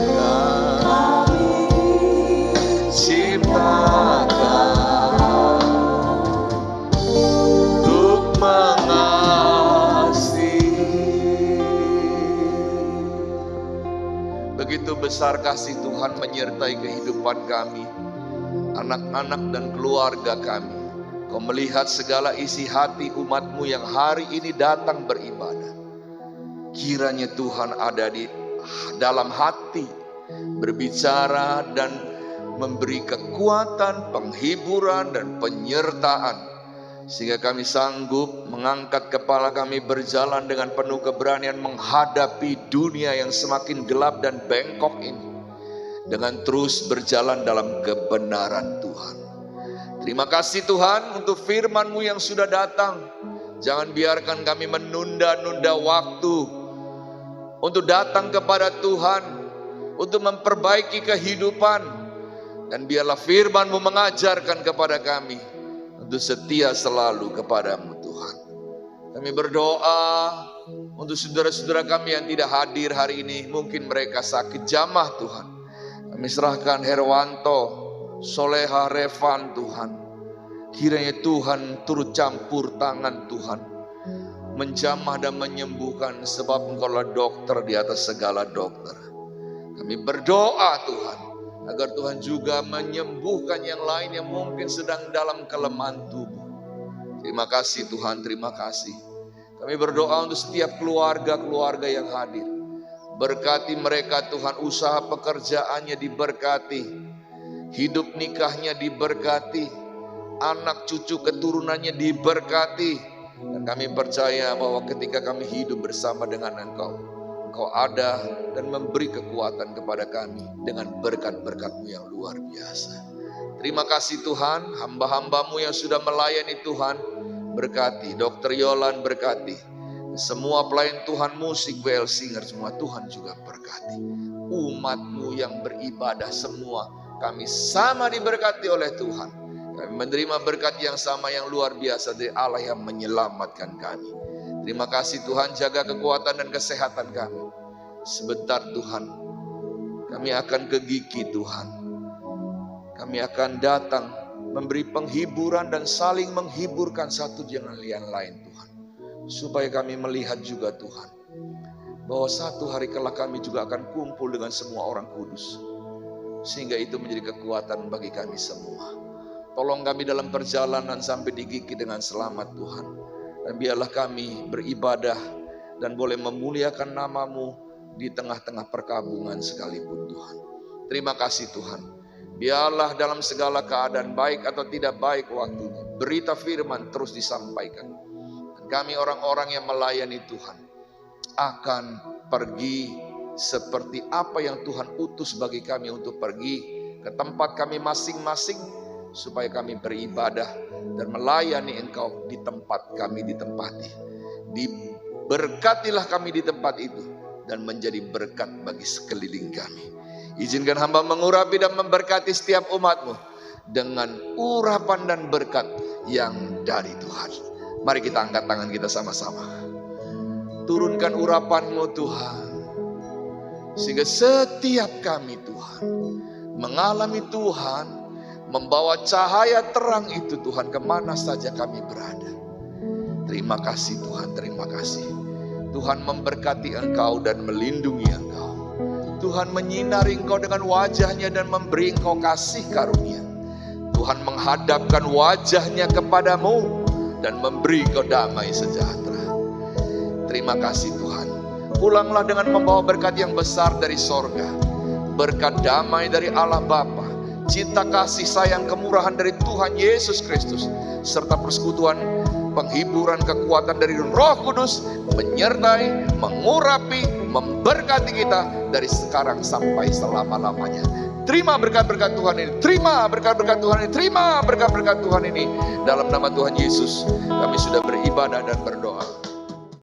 besar kasih Tuhan menyertai kehidupan kami, anak-anak dan keluarga kami. Kau melihat segala isi hati umat-Mu yang hari ini datang beribadah. Kiranya Tuhan ada di dalam hati, berbicara dan memberi kekuatan, penghiburan dan penyertaan, sehingga kami sanggup mengangkat kepala kami berjalan dengan penuh keberanian menghadapi dunia yang semakin gelap dan bengkok ini, dengan terus berjalan dalam kebenaran Tuhan. Terima kasih Tuhan untuk firman-Mu yang sudah datang. Jangan biarkan kami menunda-nunda waktu untuk datang kepada Tuhan, untuk memperbaiki kehidupan. Dan biarlah firman-Mu mengajarkan kepada kami untuk setia selalu kepadamu Tuhan. Kami berdoa untuk saudara-saudara kami yang tidak hadir hari ini. Mungkin mereka sakit jamah Tuhan. Kami serahkan Herwanto, Soleha, Revan Tuhan. Kiranya Tuhan turut campur tangan Tuhan, menjamah dan menyembuhkan, sebab Engkaulah dokter di atas segala dokter. Kami berdoa Tuhan, agar Tuhan juga menyembuhkan yang lain yang mungkin sedang dalam kelemahan tubuh. Terima kasih Tuhan, terima kasih. Kami berdoa untuk setiap keluarga-keluarga yang hadir. Berkati mereka Tuhan, usaha pekerjaannya diberkati, hidup nikahnya diberkati, anak cucu keturunannya diberkati. Dan kami percaya bahwa ketika kami hidup bersama dengan Engkau ada dan memberi kekuatan kepada kami dengan berkat-berkat-Mu yang luar biasa. Terima kasih Tuhan, hamba-hamba-Mu yang sudah melayani Tuhan, berkati. Dr. Yolan berkati. Semua pelayan Tuhan musik, WL Singer, semua Tuhan juga berkati. Umat-Mu yang beribadah semua, kami sama diberkati oleh Tuhan. Kami menerima berkat yang sama yang luar biasa dari Allah yang menyelamatkan kami. Terima kasih Tuhan, jaga kekuatan dan kesehatan kami. Sebentar Tuhan, kami akan ke Gigi Tuhan. Kami akan datang memberi penghiburan dan saling menghiburkan satu dengan yang lain Tuhan. Supaya kami melihat juga Tuhan, bahwa satu hari kelak kami juga akan kumpul dengan semua orang kudus. Sehingga itu menjadi kekuatan bagi kami semua. Tolong kami dalam perjalanan sampai di Gigi dengan selamat Tuhan. Dan biarlah kami beribadah dan boleh memuliakan nama-Mu di tengah-tengah perkabungan sekalipun Tuhan. Terima kasih Tuhan. Biarlah dalam segala keadaan baik atau tidak baik waktunya, berita firman terus disampaikan. Dan kami orang-orang yang melayani Tuhan akan pergi seperti apa yang Tuhan utus bagi kami untuk pergi ke tempat kami masing-masing, supaya kami beribadah dan melayani Engkau di tempat kami ditempati. Diberkatilah kami di tempat itu dan menjadi berkat bagi sekeliling kami. Izinkan hamba mengurapi dan memberkati setiap umat-Mu dengan urapan dan berkat yang dari Tuhan. Mari kita angkat tangan kita sama-sama. Turunkan urapan-Mu Tuhan, sehingga setiap kami Tuhan mengalami Tuhan membawa cahaya terang itu Tuhan kemana saja kami berada. Terima kasih Tuhan, terima kasih. Tuhan memberkati Engkau dan melindungi Engkau. Tuhan menyinari Engkau dengan wajah-Nya dan memberi Engkau kasih karunia. Tuhan menghadapkan wajah-Nya kepadamu dan memberi Engkau damai sejahtera. Terima kasih Tuhan. Pulanglah dengan membawa berkat yang besar dari sorga. Berkat damai dari Allah Bapa, cinta kasih sayang kemurahan dari Tuhan Yesus Kristus, serta persekutuan penghiburan kekuatan dari Roh Kudus menyertai, mengurapi, memberkati kita dari sekarang sampai selama-lamanya. Terima berkat-berkat Tuhan ini, terima berkat-berkat Tuhan ini, terima berkat-berkat Tuhan ini. Dalam nama Tuhan Yesus kami sudah beribadah dan berdoa.